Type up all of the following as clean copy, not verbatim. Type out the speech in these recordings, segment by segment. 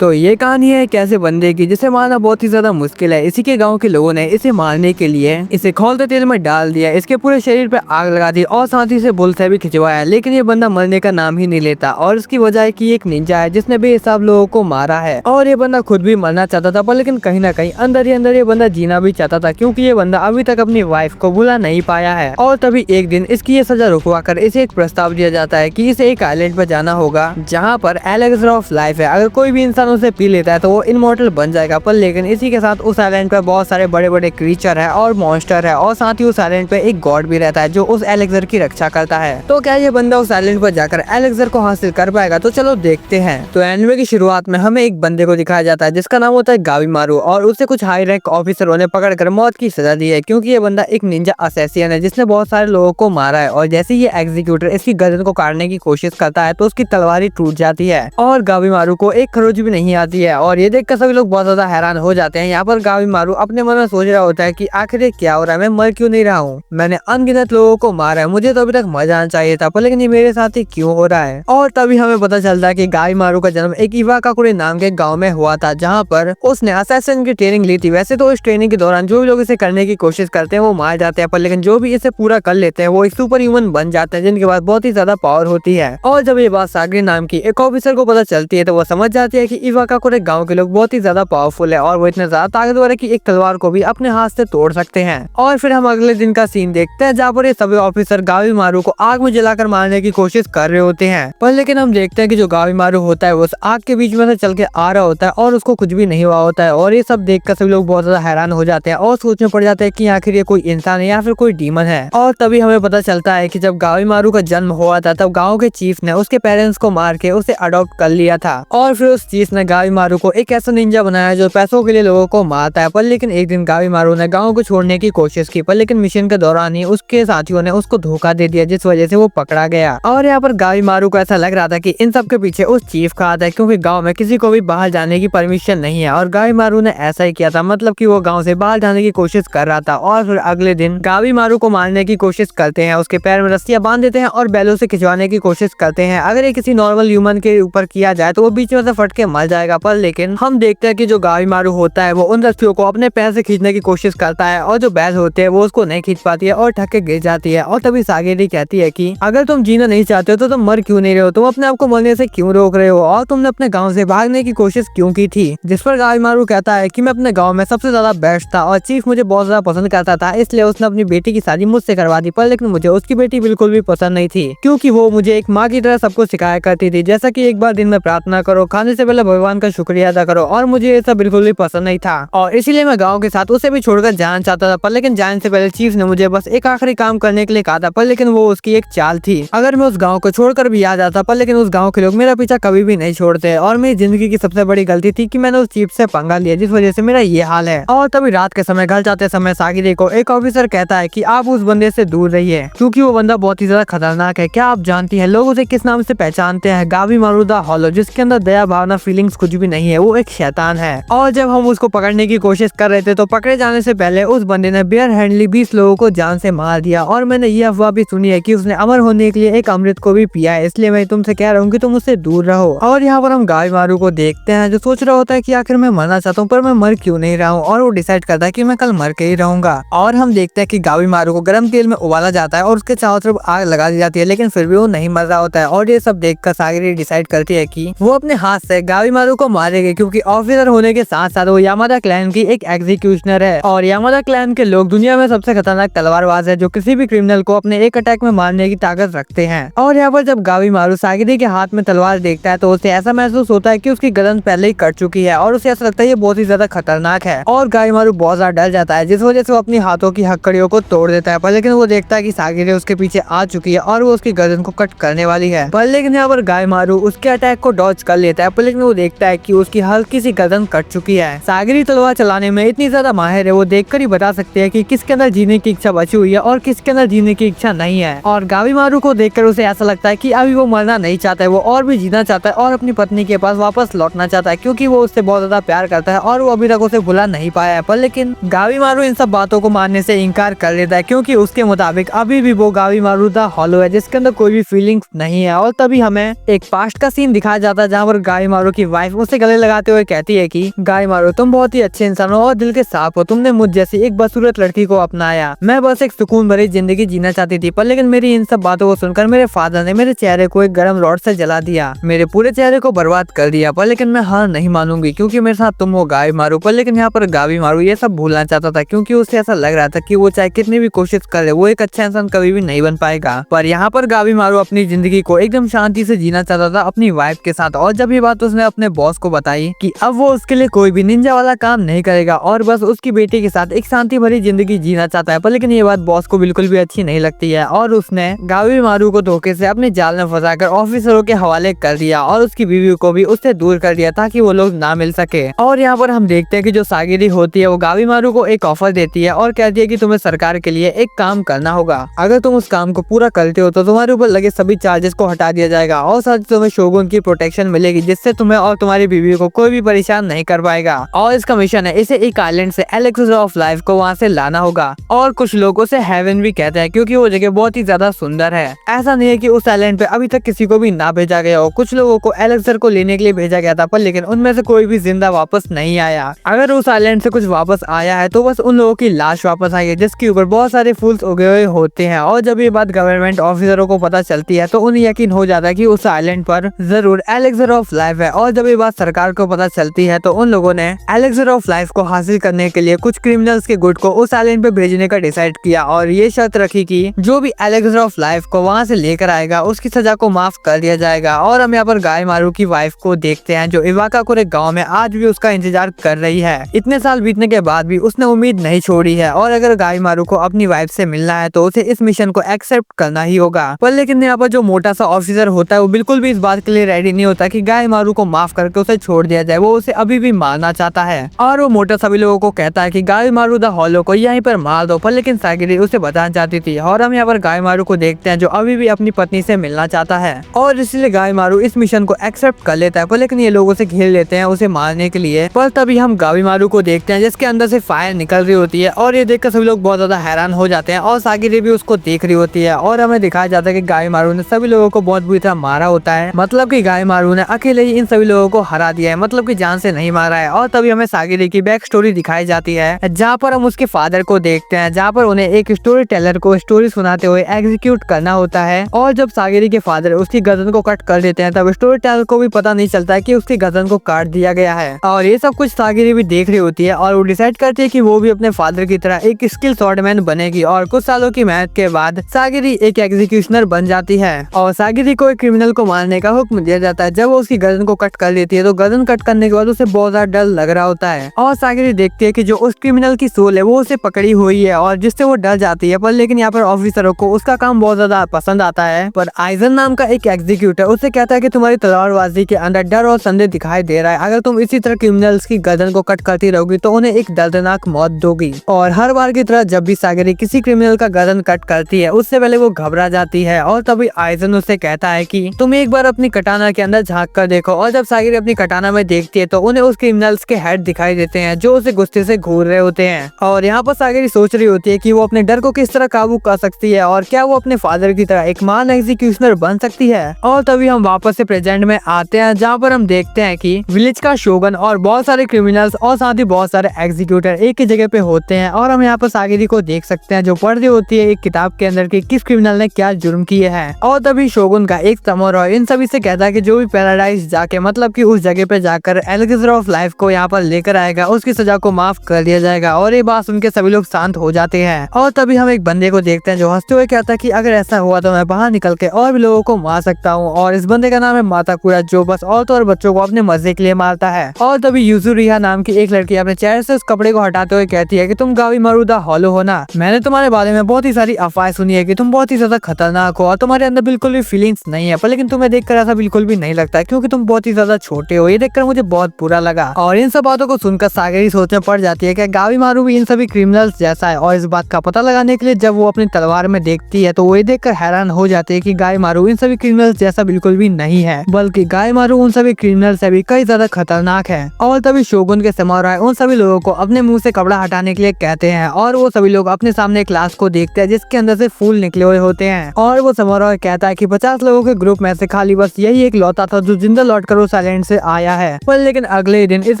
तो ये कहानी है एक ऐसे बंदे की जिसे मारना बहुत ही ज्यादा मुश्किल है। इसी के गांव के लोगों ने इसे मारने के लिए इसे खौलते तेल में डाल दिया, इसके पूरे शरीर पे आग लगा दी और साथ ही से बुल से भी खिंचवाया, लेकिन ये बंदा मरने का नाम ही नहीं लेता। और इसकी वजह है कि एक निंजा है जिसने बेहिसाब लोगों को मारा है और ये बंदा खुद भी मरना चाहता था, पर लेकिन कहीं ना कहीं अंदर ही अंदर ये बंदा जीना भी चाहता था, क्योंकि ये बंदा अभी तक अपनी वाइफ को भुला नहीं पाया है। और तभी एक दिन इसकी ये सजा रुकवा कर इसे एक प्रस्ताव दिया जाता है कि इसे एक आइलैंड पर जाना होगा जहाँ पर एलेक्सर ऑफ लाइफ है। अगर कोई भी इंसान उसे पी लेता है तो वो इमॉर्टल बन जाएगा, पर लेकिन इसी के साथ उस आइलैंड पे बहुत सारे बड़े बड़े क्रीचर है और मॉन्स्टर है, और साथ ही उस आइलैंड पे एक गॉड भी रहता है जो उस एलेक्सर की रक्षा करता है। तो क्या ये बंदा उस आइलैंड पर जाकर एलेक्सर को हासिल कर पाएगा? तो चलो देखते हैं। तो एनिमे की शुरुआत में हमें एक बंदे को दिखाया जाता है जिसका नाम होता है गावीमारू, और उसे कुछ हाई रैंक ऑफिसरों ने पकड़कर मौत की सजा दी है, क्योंकि ये बंदा एक निंजा असैसियन है जिसने बहुत सारे लोगों को मारा है। और जैसे ये एग्जीक्यूटर इसकी गर्दन को काटने की कोशिश करता है तो उसकी तलवार टूट जाती है और गावीमारू को एक खरोच भी नहीं आती है। और ये देखकर सभी लोग बहुत ज्यादा हैरान हो जाते हैं। यहाँ पर गावीमारू अपने मन में सोच रहा होता है कि आखिर ये क्या हो रहा है, मैं मर क्यों नहीं रहा हूँ? मैंने अनगिनत लोगों को मारा है, मुझे तो अभी तक मर जाना चाहिए था, पर लेकिन ये मेरे साथ ही क्यों हो रहा है? और तभी हमें पता चलता है कि गावीमारू का जन्म एक इवाकाकुरे नाम के गाँव में हुआ था, जहाँ पर उसने असैसिन की ट्रेनिंग ली थी। वैसे तो इस ट्रेनिंग के दौरान जो भी लोग इसे करने की कोशिश करते हैं वो मार जाते हैं, पर लेकिन जो भी इसे पूरा कर लेते हैं वो एक सुपर ह्यूमन बन जाते हैं जिनके पास बहुत ही ज्यादा पावर होती है। और जब ये बात सागरी नाम की एक ऑफिसर को पता चलती है तो वो समझ जाती है कि इवाकाकुरे गांव के लोग बहुत ही ज्यादा पावरफुल है और वो इतने ज्यादा ताकतवर है कि एक तलवार को भी अपने हाथ से तोड़ सकते हैं। और फिर हम अगले दिन का सीन देखते हैं जहाँ पर ये सभी ऑफिसर गावीमारू को आग में जलाकर मारने की कोशिश कर रहे होते हैं, पर लेकिन हम देखते हैं कि जो गावीमारू होता है वो उस आग के बीच में से चल के आ रहा होता है और उसको कुछ भी नहीं हुआ होता है। और ये सब देखकर सभी लोग बहुत ज्यादा हैरान हो जाते हैं और सोचने पड़ जाते हैं कि आखिर ये कोई इंसान है या फिर कोई डीमन है। और तभी हमें पता चलता है कि जब गावीमारू का जन्म हुआ था तब गाँव के चीफ ने उसके पेरेंट्स को मार के उसे अडॉप्ट कर लिया था, और फिर उस चीफ ने गावीमारू को एक ऐसा निंजा बनाया जो पैसों के लिए लोगों को मारता है। पर लेकिन एक दिन गावीमारू ने गांव को छोड़ने की कोशिश की, पर लेकिन मिशन के दौरान ही उसके साथियों ने उसको धोखा दे दिया, जिस वजह से वो पकड़ा गया। और यहाँ पर गावीमारू को ऐसा लग रहा था कि इन सब के पीछे उस चीफ का हाथ है, क्योंकि गांव में किसी को भी बाहर जाने की परमिशन नहीं है। और गावीमारू ने ऐसा ही किया था, मतलब कि वो गांव से बाहर जाने की कोशिश कर रहा था। और फिर अगले दिन गावीमारू को मारने की कोशिश करते हैं, उसके पैर में रस्सियां बांध देते हैं और बैलों से खिंचवाने की कोशिश करते हैं। अगर ये किसी नॉर्मल ह्यूमन के ऊपर किया जाए तो वो बीच में से फट के मर जाएगा, पर लेकिन हम देखते हैं कि जो गावीमारू होता है वो उन रस्सियों को अपने पैर से खींचने की कोशिश करता है, और जो बैल होते हैं वो उसको नहीं खींच पाती है और ठक के गिर जाती है। और तभी सागेरी कहती है कि अगर तुम जीना नहीं चाहते हो तो तुम मर क्यों नहीं रहे हो, तुम अपने आप को मरने से क्यों रोक रहे हो, और तुमने अपने गाँव से भागने की कोशिश क्यों की थी? जिस पर गावीमारू कहता है कि मैं अपने गाँव में सबसे ज्यादा बेस्ट था और चीफ मुझे बहुत ज्यादा पसंद करता था, इसलिए उसने अपनी बेटी की शादी मुझसे करवा दी, पर लेकिन मुझे उसकी बेटी बिल्कुल भी पसंद नहीं थी, क्योंकि वो मुझे एक माँ की तरह सबको सिखाया करती थी, जैसा कि एक बार दिन में प्रार्थना करो, खाने से पहले भगवान का शुक्रिया अदा करो, और मुझे ये सब बिल्कुल भी पसंद नहीं था। और इसीलिए मैं गांव के साथ उसे भी छोड़कर जाना चाहता था, पर लेकिन जाने से पहले चीफ ने मुझे बस एक आखिरी काम करने के लिए कहा था, पर लेकिन वो उसकी एक चाल थी। अगर मैं उस गांव को छोड़कर भी आ जाता, पर लेकिन उस गांव के लोग मेरा पीछा कभी भी नहीं छोड़ते, और मेरी जिंदगी की सबसे बड़ी गलती थी कि मैंने उस चीफ से पंगा लिया, जिस वजह से मेरा ये हाल है। और तभी रात के समय घर जाते समय सागिरी को एक ऑफिसर कहता है कि आप उस बंदे से दूर रहिए, क्योंकि वो बंदा बहुत ही ज्यादा खतरनाक है। क्या आप जानती है लोग उसे किस नाम से पहचानते हैं? गावीमारू द हॉलो, जिसके अंदर दया भावना फीलिंग्स कुछ भी नहीं है, वो एक शैतान है। और जब हम उसको पकड़ने की कोशिश कर रहे थे तो पकड़े जाने से पहले उस बंदे ने बेयर हैंडली 20 लोगों को जान से मार दिया, और मैंने ये अफवाह भी सुनी है कि उसने अमर होने के लिए एक अमृत को भी पिया है, इसलिए मैं तुमसे कह रहा हूँ कि तुम उससे दूर रहो। और यहाँ पर हम गावीमारू को देखते हैं जो सोच रहा होता है कि आखिर मैं मरना चाहता हूँ पर मैं मर क्यों नहीं रहा हूँ, और वो डिसाइड करता है कि मैं कल मर के ही रहूंगा। और हम देखते हैं कि गावीमारू को गर्म तेल में उबाला जाता है और उसके चारों तरफ आग लगा दी जाती है, लेकिन फिर भी वो नहीं मर रहा होता है। और ये सब देखकर सागिरी डिसाइड करती है कि वो अपने हाथ से गावीमारू को मारेगी, क्योंकि ऑफिसर होने के साथ साथ वो यामादा क्लैन की एक एग्जीक्यूशनर है, और यामादा क्लैन के लोग दुनिया में सबसे खतरनाक तलवारबाज है जो किसी भी क्रिमिनल को अपने एक अटैक में मारने की ताकत रखते हैं। और यहाँ पर जब गावीमारू सागिरी के हाथ में तलवार देखता है तो उसे ऐसा महसूस होता है कि उसकी गर्दन पहले ही कट चुकी है, और उसे ऐसा लगता है ये बहुत ही ज्यादा खतरनाक है, और गावीमारू बहुत ज्यादा डर जाता है, जिस वजह से वो अपनी हाथों की हथकड़ियों को तोड़ देता है। पर लेकिन वो देखता है कि सागिरी उसके पीछे आ चुकी है और वो उसकी गर्दन को कट करने वाली है, पर लेकिन यहाँ पर गावीमारू उसके अटैक को डॉज कर लेता है, पर लेकिन वो देखता है कि उसकी हल्की सी गर्दन कट चुकी है। सागिरी तलवार चलाने में इतनी ज्यादा माहिर है, वो देखकर ही बता सकते हैं कि किसके अंदर जीने की इच्छा बची हुई है और किसके अंदर जीने की इच्छा नहीं है। और गावीमारू को देखकर उसे ऐसा लगता है कि अभी वो मरना नहीं चाहता है, वो और भी जीना चाहता है और अपनी पत्नी के पास वापस लौटना चाहता है, क्योंकि वो उससे बहुत ज्यादा प्यार करता है और वो अभी तक उसे भुला नहीं पाया है। पर लेकिन गावीमारू इन सब बातों को मानने से इनकार कर लेता है, क्योंकि उसके मुताबिक अभी भी वो गावीमारू द हॉलो है जिसके अंदर कोई भी फीलिंग्स नहीं है। और तभी हमें एक पास्ट का सीन दिखाया जाता है जहाँ पर गावीमारू की वाइफ उसे गले लगाते हुए कहती है कि गाय मारू, तुम बहुत ही अच्छे इंसान हो और दिल के साफ हो। तुमने मुझ जैसी एक बदसूरत लड़की को अपनाया। मैं बस एक सुकून भरी जिंदगी जीना चाहती थी, पर लेकिन मेरी इन सब बातों को सुनकर मेरे फादर ने मेरे चेहरे को एक गर्म रॉड से जला दिया, मेरे पूरे चेहरे को बर्बाद कर दिया। पर लेकिन मैं हार नहीं मानूंगी, क्योंकि मेरे साथ तुम हो गाय मारू। पर लेकिन यहाँ पर गावी मारू ये सब भूलना चाहता था, क्योंकि उसे ऐसा लग रहा था कि वो चाहे कितनी भी कोशिश करे वो एक अच्छा इंसान कभी भी नहीं बन पाएगा। पर यहाँ पर गावी मारू अपनी जिंदगी को एकदम शांति से जीना चाहता था अपनी वाइफ के साथ। और जब ये बात उसने अपने बॉस को बताई कि अब वो उसके लिए कोई भी निंजा वाला काम नहीं करेगा और बस उसकी बेटी के साथ एक शांति भरी जिंदगी जीना चाहता है, पर लेकिन ये बात बॉस को बिल्कुल भी अच्छी नहीं लगती है और उसने गावी मारू को धोखे से अपने जाल में फंसाकर ऑफिसरों के हवाले कर दिया और उसकी बीवी को भी उससे दूर कर दिया ताकि वो लोग ना मिल सके। और यहाँ पर हम देखते हैं कि जो सागिरी होती है वो गावी मारू को एक ऑफर देती है और कहती है कि तुम्हें सरकार के लिए एक काम करना होगा। अगर तुम उस काम को पूरा करते हो तो तुम्हारे ऊपर लगे सभी चार्जेस को हटा दिया जाएगा और साथ ही तुम्हें शोगुन की प्रोटेक्शन मिलेगी, जिससे तुम्हें और तुम्हारी बीवी को कोई भी परेशान नहीं कर पाएगा। और इसका मिशन है इसे एक आइलैंड से एलेक्सिस ऑफ लाइफ को वहाँ से लाना होगा। और कुछ लोग उसे हेवन भी कहते हैं, क्योंकि वो जगह बहुत ही ज्यादा सुंदर है। ऐसा नहीं है कि उस आइलैंड पे अभी तक किसी को भी ना भेजा गया हो। कुछ लोगों को एलेक्सर को लेने के लिए भेजा गया था, पर लेकिन उनमें से कोई भी जिंदा वापस नहीं आया। अगर उस आइलैंड से कुछ वापस आया है तो बस उन लोगों की लाश वापस आई है, जिसके ऊपर बहुत सारे फूल्स उगे हुए होते हैं। और जब ये बात गवर्नमेंट ऑफिसरों को पता चलती है तो उन्हें यकीन हो जाता है कि उस आइलैंड पर जरूर एलेक्सर ऑफ लाइफ है। और जब ये बात सरकार को पता चलती है तो उन लोगों ने एलेक्सर ऑफ लाइफ को हासिल करने के लिए कुछ क्रिमिनल्स के गुट को उस आइलैंड पे भेजने का डिसाइड किया और ये शर्त रखी कि जो भी एलेक्सर ऑफ लाइफ को वहाँ से लेकर आएगा उसकी सजा को माफ कर दिया जाएगा। और हम यहाँ पर गाय मारू की वाइफ को देखते हैं जो इवाका कुरे गाँव में आज भी उसका इंतजार कर रही है। इतने साल बीतने के बाद भी उसने उम्मीद नहीं छोड़ी है और अगर गाय मारू को अपनी वाइफ से मिलना है तो उसे इस मिशन को एक्सेप्ट करना ही होगा। पर लेकिन यहाँ पर जो मोटा सा ऑफिसर होता है वो बिल्कुल भी इस बात के लिए रेडी नहीं होता कि गाय मारू को माफ करके उसे छोड़ दिया जाए। वो उसे अभी भी मारना चाहता है और वो मोटा सभी लोगों को कहता है कि गाय मारू द हॉलो को यहीं पर मार दो। पर लेकिन सागिरी उसे बताना चाहती थी और हम यहाँ पर गाय मारू को देखते हैं जो अभी भी अपनी पत्नी से मिलना चाहता है और इसलिए गाय मारू इस मिशन को एक्सेप्ट कर लेता है। पर लेकिन ये लोग उसे घेर लेते हैं उसे मारने के लिए। पर तभी हम गावी मारू को देखते हैं जिसके अंदर से फायर निकल रही होती है और ये देखकर सभी लोग बहुत ज्यादा हैरान हो जाते हैं और सागिरी भी उसको देख रही होती है। और हमें दिखाया जाता है कि गाय मारू ने सभी लोगों को बहुत बुरी तरह मारा होता है, मतलब कि गाय मारू ने अकेले ही इन सभी लोगों को हरा दिया है, मतलब कि जान से नहीं मारा है। और तभी हमें सागिरी की बैक स्टोरी दिखाई जाती है जहाँ पर हम उसके फादर को देखते हैं, जहाँ पर उन्हें एक स्टोरी टेलर को स्टोरी सुनाते हुए एग्जीक्यूट करना होता है। और जब सागिरी के फादर उसकी गर्दन को कट कर देते हैं तब स्टोरी टेलर को भी पता नहीं चलता है कि उसकी गर्दन को काट दिया गया है। और ये सब कुछ सागिरी भी देख रही होती है और वो डिसाइड करती है कि वो भी अपने फादर की तरह एक स्किल स्वॉर्डमैन बनेगी। और कुछ सालों की मेहनत के बाद सागिरी एक एग्जीक्यूशनर बन जाती है और सागिरी को एक क्रिमिनल को मारने का हुक्म दिया जाता है। जब वो उसकी गर्दन को कट कर देती है तो गर्दन कट करने के बाद उसे बहुत ज्यादा डर लग रहा होता है और सागिरी देखती है कि जो उस क्रिमिनल की सोल है वो उसे पकड़ी हुई है और जिससे वो डर जाती है। पर लेकिन यहाँ पर ऑफिसरों को उसका काम बहुत ज्यादा पसंद आता है। पर आइजन नाम का एक एग्जीक्यूटर उसे कहता है कि तुम्हारी तलवारबाजी के अंदर डर और संदेह दिखाई दे रहा है। अगर तुम इसी तरह क्रिमिनल्स की गर्दन को कट करती रहोगी तो उन्हें एक दर्दनाक मौत दोगी। और हर बार की तरह जब भी सागिरी किसी क्रिमिनल का गर्दन कट करती है उससे पहले वो घबरा जाती है और तभी आइजन उसे कहता है कि तुम एक बार अपनी कटाना के अंदर झांक कर देखो। और जब सागिरी अपनी कटाना में देखती है तो उन्हें उस क्रिमिनल्स के हेड दिखाई देते हैं जो उसे गुस्से से घूर रहे होते हैं। और यहाँ पर सागिरी सोच रही होती है कि वो अपने डर को किस तरह काबू कर सकती है और क्या वो अपने फादर की तरह एक महान एग्जीक्यूशनर बन सकती है। और तभी हम वापस से प्रेजेंट में आते हैं जहाँ पर हम देखते हैं कि विलेज का शोगन और बहुत सारे क्रिमिनल्स और साथ ही बहुत सारे एग्जीक्यूटर एक ही जगह पे होते हैं। और हम यहाँ पर सागिरी को देख सकते हैं जो पढ़ रही होती है एक किताब के अंदर कि किस क्रिमिनल ने क्या जुर्म किए हैं। और तभी शोगुन का एक सामुराई इन सभी से कहता है कि जो भी पैराडाइज जाके मतलब कि उस जगह पे जाकर एलेक्सर ऑफ लाइफ को यहाँ पर लेकर आएगा उसकी सजा को माफ कर दिया जाएगा। और ये बात सुन के सभी लोग शांत हो जाते हैं। और तभी हम एक बंदे को देखते हैं जो हंसते हुए कहता है कि अगर ऐसा हुआ तो मैं बाहर निकल के और भी लोगों को मार सकता हूँ। और इस बंदे का नाम है माताकुरा जो बस औरतों और बच्चों को अपने मजे के लिए मारता है। और तभी यूजुरिया नाम की एक लड़की अपने चेहरे से उस कपड़े को हटाते हुए कहती है कि तुम गावी मारू द हॉलो हो ना। मैंने तुम्हारे बारे में बहुत ही सारी अफवाहें सुनी है कि तुम बहुत ही ज्यादा खतरनाक हो और तुम्हारे अंदर बिल्कुल भी फीलिंग्स नहीं है, पर लेकिन तुम्हें देखकर ऐसा बिल्कुल भी नहीं लगता क्योंकि तुम बहुत ही ज्यादा छोटे हो। ये देखकर मुझे बहुत बुरा लगा। और इन सब बातों को सुनकर सागिरी सोच में पड़ जाती है कि गावी मारू भी इन सभी क्रिमिनल्स जैसा है। और इस बात का पता लगाने के लिए जब वो अपनी तलवार में देखती है तो वो ये देखकर हैरान हो जाती है कि गाय मारू इन सभी क्रिमिनल्स जैसा बिल्कुल भी नहीं है, बल्कि गाय मारू उन सभी क्रिमिनल से भी कई ज्यादा खतरनाक है। और तभी शोगुन के सामुराई उन सभी लोगों को अपने मुंह से कपड़ा हटाने के लिए कहते हैं और वो सभी लोग अपने सामने क्लास को देखते हैं जिसके अंदर से फूल निकले हुए होते हैं। और वो सामुराई कहता है कि 50 लोगों के ग्रुप में से खाली बस यही एक लौता था जो जिंदा लौटकर उस आइलैंड से आया है। पर लेकिन अगले दिन इस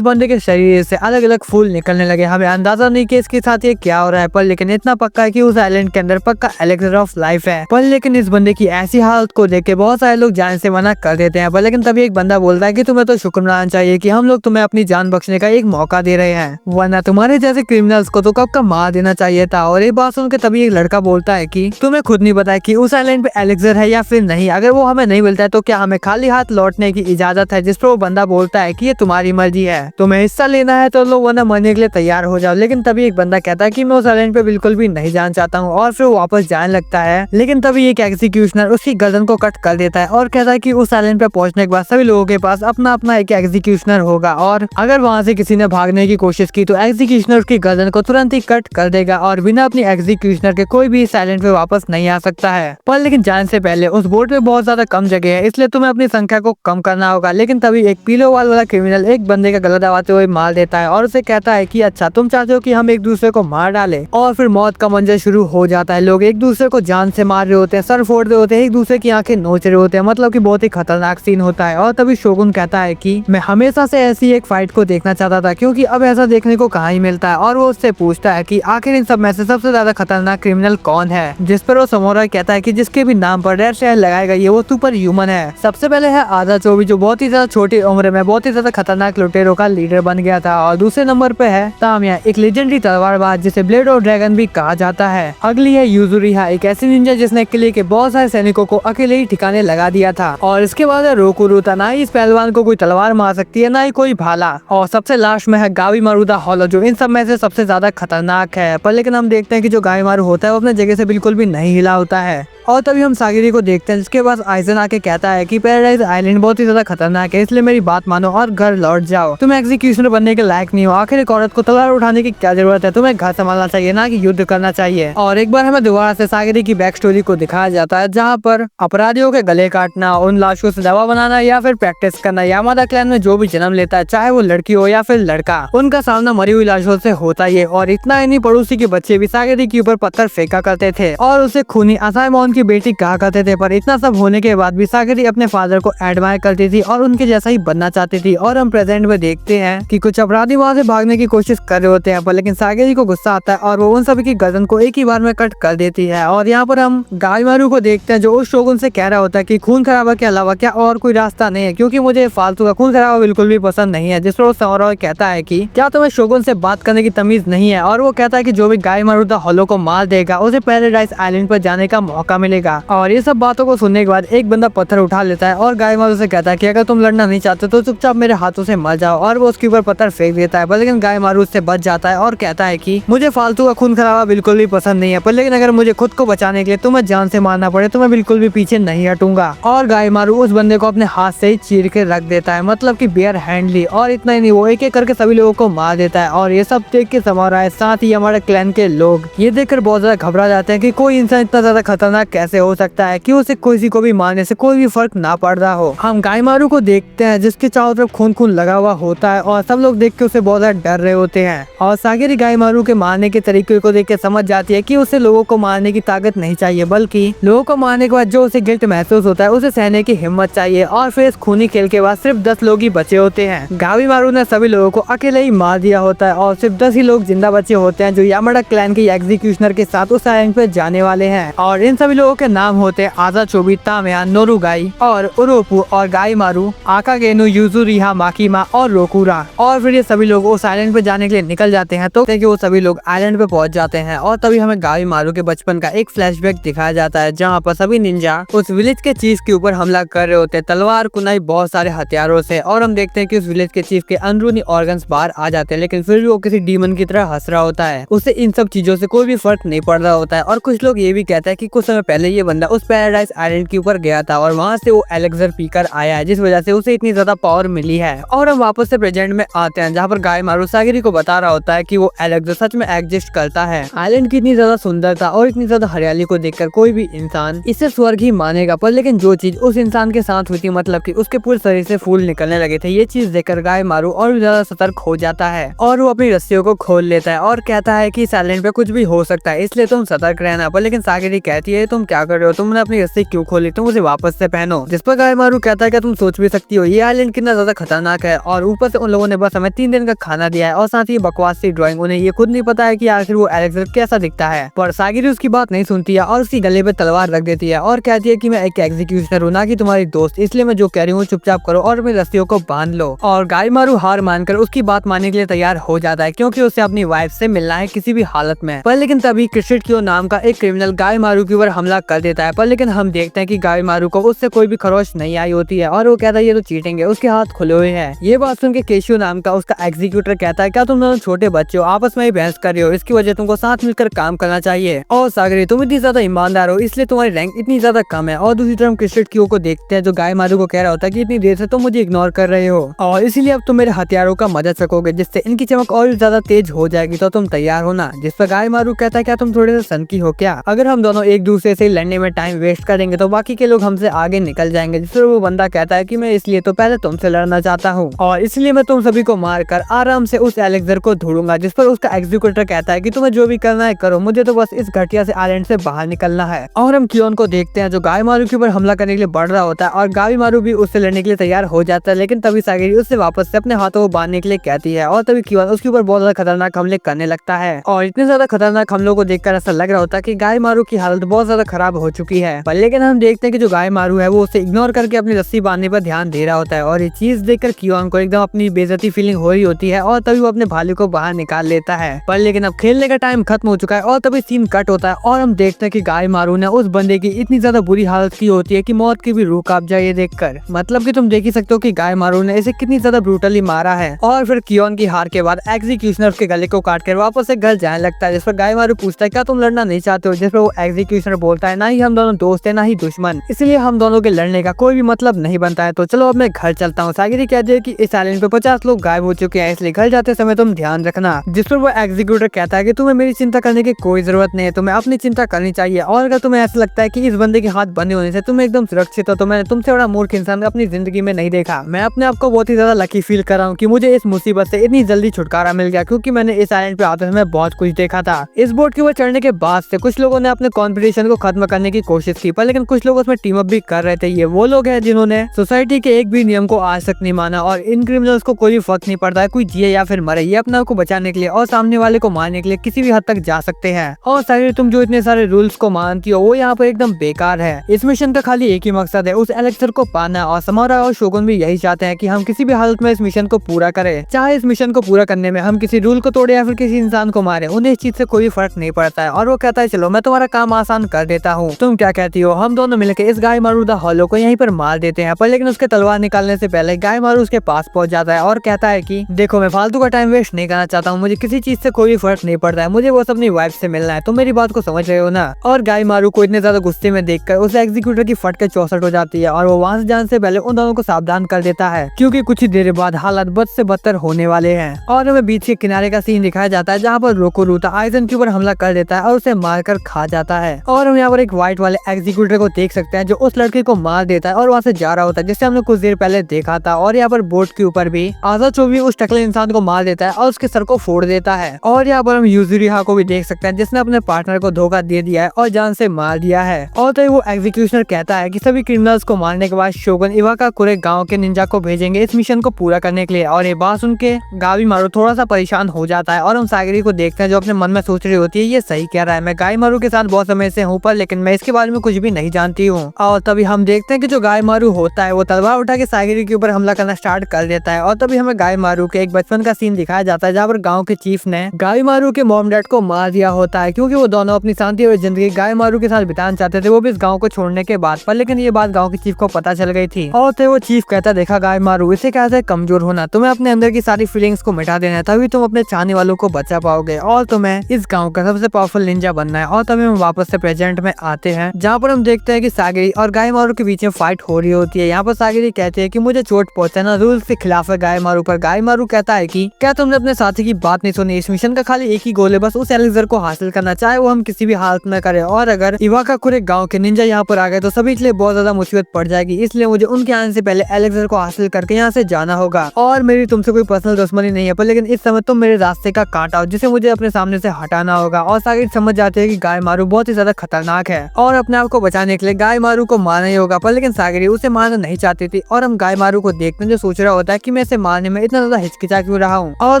बंदे के शरीर से अलग अलग फूल निकलने लगे। हमें अंदाजा नहीं कि इसके साथ ये क्या हो रहा है, पर लेकिन इतना पक्का है कि उस आइलैंड के अंदर पक्का एलेक्सर ऑफ लाइफ है। पर लेकिन इस बंदे की ऐसी हालत को देख के बहुत सारे लोग जान से मना कर देते हैं। पर लेकिन तभी एक बंदा बोलता है कि तुम्हें तो शुक्र मनाना चाहिए कि हम लोग तुम्हें अपनी जान बख्शने का एक मौका दे रहे हैं, वरना तुम्हारे जैसे क्रिमिनल्स को तो कब का मार देना चाहिए था। और ये बात सुनकर तभी एक लड़का बोलता है कि तुम्हें खुद नहीं पता कि उस आइलैंड पे एलेक्सर है या फिर नहीं, अगर वो हमें नहीं मिलता है तो क्या हमें खाली हाथ लौटने की इजाजत है। जिस पर वो बंदा बोलता है कि ये तुम्हारी मर्जी है, तुम्हें हिस्सा लेना है तो लो, वरना मरने के लिए तैयार हो जाओ। लेकिन तभी एक बंदा कहता है कि मैं उस आइलैंड पे बिल्कुल भी नहीं जाना चाहता हूँ, और फिर वापस जाने लगता है। लेकिन तभी एक एग्जीक्यूशनर उसकी गर्दन को कट कर देता है और कहता है कि उस आइलैंड पे पहुंचने के बाद सभी लोगों के पास अपना अपना एक एग्जीक्यूशनर होगा, और अगर वहाँ से किसी ने भागने की कोशिश की तो एग्जीक्यूशनर उसकी गर्दन को तुरंत ही कट कर देगा, और बिना अपनी एग्जीक्यूशनर के कोई भी इस आइलैंड पे वापस नहीं आ सकता है। पर लेकिन जाने से पहले उस बोट में बहुत ज्यादा कम जगह है, इसलिए तुम्हें अपनी संख्या को कम करना होगा। लेकिन तभी एक पीलो वाल वाला क्रिमिनल एक बंदे का गला दबाते हुए मार देता है और उसे कहता है कि अच्छा तुम चाहते हो कि हम एक दूसरे को मार डालें। और फिर मौत का मंजर शुरू हो जाता है। लोग एक दूसरे को जान से मार रहे होते हैं, सर फोड़ रहे होते हैं, एक दूसरे की आंखें नोच रहे होते हैं, मतलब कि बहुत ही खतरनाक सीन होता है। और तभी शोगुन कहता है कि मैं हमेशा से ऐसी एक फाइट को देखना चाहता था, क्योंकि अब ऐसा देखने को कहाँ ही मिलता है। और वो उससे पूछता है कि आखिर इन सब में से सबसे ज्यादा खतरनाक क्रिमिनल कौन है, जिस पर वो समोरा कहता है कि जिसके भी नाम पर रेड शेयर लगाएगा ये वो सुपर ह्यूमन है। सबसे पहले है आधा चोबी, जो बहुत ही ज्यादा छोटी उम्र में बहुत ही ज्यादा खतरनाक लुटेरों का लीडर बन गया था। और दूसरे नंबर पे है तामिया, एक लेजेंडरी तलवारबाज जिसे ब्लेड ऑफ ड्रैगन भी कहा जाता है। अगली है यूजुरिहा, एक ऐसी निंजा जिसने किले के बहुत सारे सैनिकों को अकेले ही ठिकाने लगा दिया था। और इसके बाद है रोकुरुता, ना ही इस पहलवान को कोई तलवार मार सकती है ना ही कोई भाला। और सबसे लास्ट में है गावीमारू द हॉलो, जो इन सब में से सबसे ज्यादा खतरनाक है। पर लेकिन हम देखते हैं कि जो गावीमारू होता है वो अपने जगह से बिल्कुल भी नहीं हिला होता है। और तभी हम सागिरी को देखते हैं, जिसके पास आइजन आके कहता है कि पैराडाइज आइलैंड बहुत ही ज्यादा खतरनाक है, इसलिए मेरी बात मानो और घर लौट जाओ। तुम एग्जीक्यूशनर बनने के लायक नहीं हो। आखिर एक औरत को तलवार उठाने की क्या जरूरत है, तुम्हें घर संभालना चाहिए ना कि युद्ध करना चाहिए। और एक बार हमें दोबारा से सागिरी की बैक स्टोरी को दिखाया जाता है, जहाँ पर अपराधियों के गले काटना, उन लाशों से दवा बनाना या फिर प्रैक्टिस करना, यामादा क्लैन में जो भी जन्म लेता है, चाहे वो लड़की हो या फिर लड़का, उनका सामना मरी हुई लाशों से होता ही है। और इतना ही नहीं, पड़ोसी के बच्चे भी सागिरी के ऊपर पत्थर फेंका करते थे और उसे खूनी असाइमोन की बेटी कहा करते थे। पर इतना सब होने के बाद भी सागिरी अपने फादर को एडमायर करती थी और उनके जैसा ही बनना चाहती थी। और हम प्रेजेंट में देखते हैं कि कुछ अपराधी वहाँ से भागने की कोशिश कर रहे होते हैं, पर लेकिन सागिरी को गुस्सा आता है और वो उन सभी की गर्दन को एक ही बार में कट कर देती है। और यहाँ पर हम गावीमारू को देखते हैं, जो उस शोगुन से कह रहा होता है कि खून खराबा के अलावा क्या और कोई रास्ता नहीं है, क्योंकि मुझे फालतू का खून खराबा बिल्कुल भी पसंद नहीं है। जिस पर समोरा कहता है कि क्या तुम्हें शोगुन से बात करने की तमीज नहीं है। और वो कहता है कि जो भी गावीमारू द हॉलो को मार देगा उसे पैराडाइज आइलैंड पर जाने का मौका मिलेगा। और ये सब बातों को सुनने के बाद एक बंदा पत्थर उठा लेता है और गावीमारू से कहता है कि अगर तुम लड़ना नहीं चाहते तो चुपचाप मेरे हाथों से मर जाओ। और वो उसके ऊपर पत्थर फेंक देता है, पर लेकिन गावीमारू उससे बच जाता है और कहता है कि मुझे फालतू का खून खराबा बिल्कुल भी पसंद नहीं है, पर लेकिन अगर मुझे खुद को बचाने के लिए तुम्हें जान से मारना पड़े तो मैं बिल्कुल भी पीछे नहीं हटूंगा। और गावीमारू उस बंदे को अपने हाथ से ही चीर के रख देता है, मतलब कि बेयर हैंडली। और इतना ही नहीं, वो एक एक करके सभी लोगों को मार देता है। और ये सब देख के समोरा है, साथ ही हमारे क्लैन के लोग ये देखकर बहुत ज्यादा घबरा जाते हैं कि कोई इंसान इतना ज्यादा खतरनाक कैसे हो सकता है कि उसे किसी को भी मारने से कोई भी फर्क ना पड़ रहा हो। हम गावीमारू को देखते हैं, जिसके चारों तरफ खून खून लगा हुआ होता है और सब लोग देख के उसे बहुत ज्यादा डर रहे होते हैं। और सागिरी गावीमारू के मारने के तरीके को देख के समझ जाती है कि उसे लोगों को मारने की ताकत नहीं चाहिए, बल्कि लोगों को मारने के बाद जो उसे गिल्ट महसूस होता है उसे सहने की हिम्मत चाहिए। और फिर इस खूनी खेल के बाद सिर्फ 10 लोग ही बचे होते हैं। गावीमारू ने सभी लोगों को अकेले ही मार दिया होता है और सिर्फ 10 ही लोग जिंदा बचे होते हैं, जो यामाडा क्लैन के एग्जीक्यूशनर के साथ उस आइलैंड पे जाने वाले हैं। और इन सभी लोगों के नाम होते हैं आजा चोबी, तामिया, नोरुगाई और उरोपू और गावीमारू, आकागेनु, यूजुरिहा, माकीमा और रोकुरा। और फिर ये सभी लोग उस आइलैंड पे जाने के लिए निकल जाते हैं, तो वो सभी लोग आइलैंड पे पहुंच जाते हैं। और तभी हमें गावीमारू के बचपन का एक फ्लैशबैक दिखाया जाता है, जहाँ पर सभी निंजा उस विलेज के चीफ के ऊपर हमला कर रहे होते हैं, तलवार, कुनाई, बहुत सारे हथियारों से। और हम देखते हैं कि उस विलेज के चीफ के अंदरूनी ऑर्गन्स बाहर आ जाते हैं, लेकिन फिर भी वो किसी डीमन की तरह हंस रहा होता है। उसे इन सब चीजों से कोई भी फर्क नहीं पड़ रहा होता है। और कुछ लोग ये भी कहते हैं कि कुछ समय पहले ये बंदा उस पैराडाइज आइलैंड के ऊपर गया था और वहाँ से वो एलेक्सर पीकर आया है, जिस वजह से उसे इतनी ज्यादा पावर मिली है। और हम वापस से प्रेजेंट में आते हैं, जहाँ पर गावीमारू सागिरी को बता रहा होता है कि वो एलेक्सर सच में एग्जिस्ट करता है। आइलैंड की इतनी ज्यादा सुंदरता और इतनी ज्यादा हरियाली को देखकर कोई भी इंसान इसे स्वर्ग ही मानेगा। पर लेकिन जो चीज उस इंसान के साथ हुई थी, मतलब कि उसके पूरे शरीर से फूल निकलने लगे थे, ये चीज देखकर गावीमारू और भी ज्यादा सतर्क हो जाता है और वो अपनी रस्सियों को खोल लेता है और कहता है कि इस आइलैंड पे कुछ भी हो सकता है, इसलिए तुम सतर्क रहना। पर लेकिन सागिरी कहती है तुम तुम क्या कर रहे हो, तुमने अपनी रस्सी क्यों खोली, तुम उसे वापस से पहनो। जिस पर गायमारू कहता है कि तुम सोच भी सकती हो ये आइलैंड कितना ज्यादा खतरनाक है, और ऊपर से उन लोगों ने बस हमें 3 दिन का खाना दिया है और साथ ही बकवास सी ड्राइंग। उन्हें ये खुद नहीं पता है कि आखिर वो एलेक्सर कैसा दिखता है। पर सागिरी उसकी बात नहीं सुनती है और उसकी गले पे तलवार रख देती है और कहती है कि मैं एक एग्जीक्यूशनर हूँ, ना कि तुम्हारी दोस्त, इसलिए मैं जो कह रही हूँ चुपचाप करो और अपनी रस्सियों को बांध लो। और गायमारू हार मानकर उसकी बात मानने के लिए तैयार हो जाता है, क्योंकि उसे अपनी वाइफ से मिलना है किसी भी हालत में। पर लेकिन तभी क्रिस्टियो नाम का एक क्रिमिनल गायमारू के ऊपर हमला कर देता है। पर लेकिन हम देखते हैं कि गायमारू को उससे कोई भी खरोच नहीं आई होती है और वो कहता है ये तो चीटिंग है, उसके हाथ खुले हुए हैं। ये बात सुन के केशियो नाम का उसका एग्जीक्यूटर कहता है क्या तुम दोनों छोटे बच्चे हो, आपस में ही बहस कर रहे हो, इसकी वजह तुमको साथ मिलकर काम करना चाहिए। और सागरी तुम इतनी ज्यादा ईमानदार हो इसलिए तुम्हारी रैंक इतनी ज्यादा कम है। और दूसरी तरफ क्रिस्टियो को देखते हैं जो गायमारू को कह रहा होता है कि इतनी देर से तुम मुझे इग्नोर कर रहे हो और इसीलिए अब तुम मेरे हथियारों का मदद सकोगे जिससे इनकी चमक और ज्यादा तेज हो जाएगी, तो तुम तैयार हो ना। जिस पर गायमारू कहता है क्या तुम थोड़े से सनकी हो क्या, अगर हम दोनों एक दूसरे से लड़ने में टाइम वेस्ट करेंगे तो बाकी के लोग हमसे आगे निकल जाएंगे। जिस पर वो बंदा कहता है कि मैं इसलिए तो पहले तुमसे लड़ना चाहता हूँ और इसलिए मैं तुम सभी को मारकर आराम से उस एलेक्सर को ढूंढूंगा। जिस पर उसका एग्जीक्यूटर कहता है कि तुम्हें जो भी करना है करो, मुझे तो बस इस घटिया से आइलैंड से बाहर निकलना है। और हम कियोन को देखते हैं जो गायमारू के ऊपर हमला करने के लिए बढ़ रहा होता है और गायमारू भी उससे लड़ने के लिए तैयार हो जाता है। लेकिन तभी सागिरी उससे वापस से अपने हाथों को बांधने के लिए कहती है और तभी कियोन उसके ऊपर बहुत ज्यादा खतरनाक हमले करने लगता है। और इतने ज्यादा खतरनाक हमलों को देखकर ऐसा लग रहा होता है कि गायमारू की हालत बहुत ज्यादा खराब हो चुकी है। पर लेकिन हम देखते हैं कि जो गायमारू है वो उसे इग्नोर करके अपनी रस्सी बांधने पर ध्यान दे रहा होता है और ये चीज देखकर कियोन को एकदम अपनी बेइज्जती फीलिंग हो रही होती है और तभी वो अपने भालू को बाहर निकाल लेता है। पर लेकिन अब खेलने का टाइम खत्म हो चुका है और तभी सीन कट होता है और हम देखते हैं कि गायमारू ने उस बंदे की इतनी ज्यादा बुरी हालत की होती है कि मौत की भी रूह कांप जाए ये देखकर। मतलब कि तुम देख ही सकते हो कि गायमारू ने इसे कितनी ज्यादा ब्रूटली मारा है। और फिर कियोन की हार के बाद एग्जीक्यूशनर उसके गले को काट कर वापस से घर जाने लगता है। जिस पर गायमारू पूछता है क्या तुम लड़ना नहीं चाहते हो, जिस पर वो एग्जीक्यूशनर बोलता है ना ही हम दोनों दोस्त है ना ही दुश्मन, इसलिए हम दोनों के लड़ने का कोई भी मतलब नहीं बनता है, तो चलो अब मैं घर चलता हूँ। सागिरी कहती है कि इस आइलैंड पे 50 लोग गायब हो चुके हैं, इसलिए घर जाते समय तुम ध्यान रखना। जिस पर वो एग्जीक्यूटर कहता है कि तुम्हें मेरी चिंता करने की कोई जरूरत नहीं है, तुम्हें अपनी चिंता करनी चाहिए। और अगर तुम्हें ऐसा लगता है कि इस बंदे के हाथ बंधे होने से तुम एकदम सुरक्षित हो, तो मैंने तुमसे बड़ा मूर्ख इंसान अपनी जिंदगी में नहीं देखा। मैं अपने आप को बहुत ही ज्यादा लकी फील कर रहा हूँ कि मुझे इस मुसीबत से इतनी जल्दी छुटकारा मिल गया, क्योंकि मैंने इस आइलैंड पे आते समय बहुत कुछ देखा था। इस बोट के ऊपर चढ़ने के बाद से कुछ लोगों ने अपने कॉम्पिटिशन को खत्म करने की कोशिश की, पर लेकिन कुछ लोग उसमें टीम अप भी कर रहे थे। ये वो लोग हैं जिन्होंने सोसाइटी के एक भी नियम को आज तक नहीं माना और इन क्रिमिनल्स को कोई फर्क नहीं पड़ता है कोई जिए या फिर मरे, ये अपने आप को बचाने के लिए और सामने वाले को मारने के लिए किसी भी हद तक जा सकते हैं। और सागिरी तुम जो इतने सारे रूल्स को मानती हो वो यहाँ पर एकदम बेकार है। इस मिशन का खाली एक ही मकसद है, उस एलेक्सर को पाना, और समारा और शोगुन भी यही चाहते हैं कि हम किसी भी हालत में इस मिशन को पूरा करें। चाहे इस मिशन को पूरा करने में हम किसी रूल को तोड़े या फिर किसी इंसान को मारे, उन्हें इस चीज से कोई फर्क नहीं पड़ता है। और वो कहता है चलो मैं तुम्हारा काम आसान कर देता हूँ, तुम क्या कहती हो, हम दोनों मिलकर इस गायमारू द हॉलो को यहीं पर मार देते हैं। पर लेकिन उसके तलवार निकालने से पहले गायमारू उसके पास पहुंच जाता है और कहता है कि देखो मैं फालतू का टाइम वेस्ट नहीं करना चाहता हूँ, मुझे किसी चीज से कोई फर्क नहीं पड़ता है, मुझे बस अपनी वाइफ से मिलना है, तुम मेरी बात को समझ रहे हो ना। और गायमारू को इतने ज्यादा गुस्से में देखकर उस एग्जीक्यूटर की फट के 64 हो जाती है और वो वहां से जाने से पहले उन दोनों को सावधान कर देता है, क्योंकि कुछ ही देर बाद हालात बद से बदतर होने वाले हैं। और हमें बीच के किनारे का सीन दिखाया जाता है जहाँ पर रोकोरूता आइजन के ऊपर हमला कर देता है और उसे मारकर खा जाता है। और हम यहाँ पर एक व्हाइट वाले एग्जीक्यूटर को देख सकते हैं जो उस लड़के को मार देता है और वहाँ से जा रहा होता है, जिससे हमने कुछ देर पहले देखा था। और यहाँ पर बोट के ऊपर भी आजा चोबी उस टकले इंसान को मार देता है और उसके सर को फोड़ देता है। और यहाँ पर हम यूजुरिहा को भी देख सकते हैं जिसने अपने पार्टनर को धोखा दे दिया है और जान से मार दिया है। और तो वो एग्जीक्यूशनर कहता है कि सभी क्रिमिनल्स को मारने के बाद शोगुन इवाकाकुरे गांव के निंजा को भेजेंगे इस मिशन को पूरा करने के लिए। और ये बात सुन के गायमारू थोड़ा सा परेशान हो जाता है और हम सागिरी को देखते हैं जो अपने मन में सोच रही होती है ये सही कह रहा है, मैं गायमारू के साथ बहुत समय से हूँ पर लेकिन मैं इसके बारे में कुछ भी नहीं जानती हूँ। और तभी हम देखते हैं कि जो गायमारू होता है वो तलवार उठा के सागिरी के ऊपर हमला करना स्टार्ट कर देता है। और तभी हमें गायमारू के एक बचपन का सीन दिखाया जाता है जहाँ पर गाँव के चीफ ने गायमारू के मॉम डैड को मार दिया होता है, क्योंकि वो दोनों अपनी शांति और जिंदगी गायमारू के साथ बिताना चाहते थे, वो भी इस गाँव को छोड़ने के बाद। पर लेकिन ये बात गाँव के चीफ को पता चल गई थी और तो वो चीफ कहता देखा गायमारू इसे कहते हैं कमजोर होना, तुम्हें अपने अंदर की सारी फीलिंग्स को मिटा देना है, तभी तुम अपने चाहने वालों को बचा पाओगे और तुम्हें इस गांव का सबसे पावरफुल निंजा बनना है। और तभी हम वापस से प्रेजेंट में आते हैं जहाँ पर हम देखते हैं कि सागिरी और गायमारू के बीच में फाइट हो रही होती है। यहाँ पर सागिरी कहती है कि मुझे चोट पहुंचाना रूल्स के खिलाफ है गायमारू पर। गायमारू कहता है कि क्या तुमने अपने साथी की बात नहीं सुनी, इस मिशन का खाली एक ही गोल है, बस उस एलेक्सर को हासिल करना, चाहे वो हम किसी भी हालत में करें। और अगर इवाकाकुरे गाँव के निंजा यहाँ पर आ गए तो सभी के लिए बहुत ज्यादा मुसीबत पड़ जाएगी, इसलिए मुझे उनके आने से पहले एलेक्सर को हासिल करके यहाँ से जाना होगा। और मेरी तुमसे कोई पर्सनल दुश्मनी नहीं है, पर लेकिन इस समय तुम मेरे रास्ते का कांटा हो जिसे मुझे अपने सामने से हटाना होगा। और सागिरी समझ जाते हैं कि गायमारू बहुत ही ज्यादा खतरनाक खतरनाक है और अपने आप को बचाने के लिए गायमारू को मारना ही होगा। पर लेकिन सागरी उसे मारना नहीं चाहती थी और हम गायमारू को देखते हैं जो सोच रहा होता है कि मैं इसे मारने में इतना ज्यादा हिचकिचा क्यों रहा हूँ। और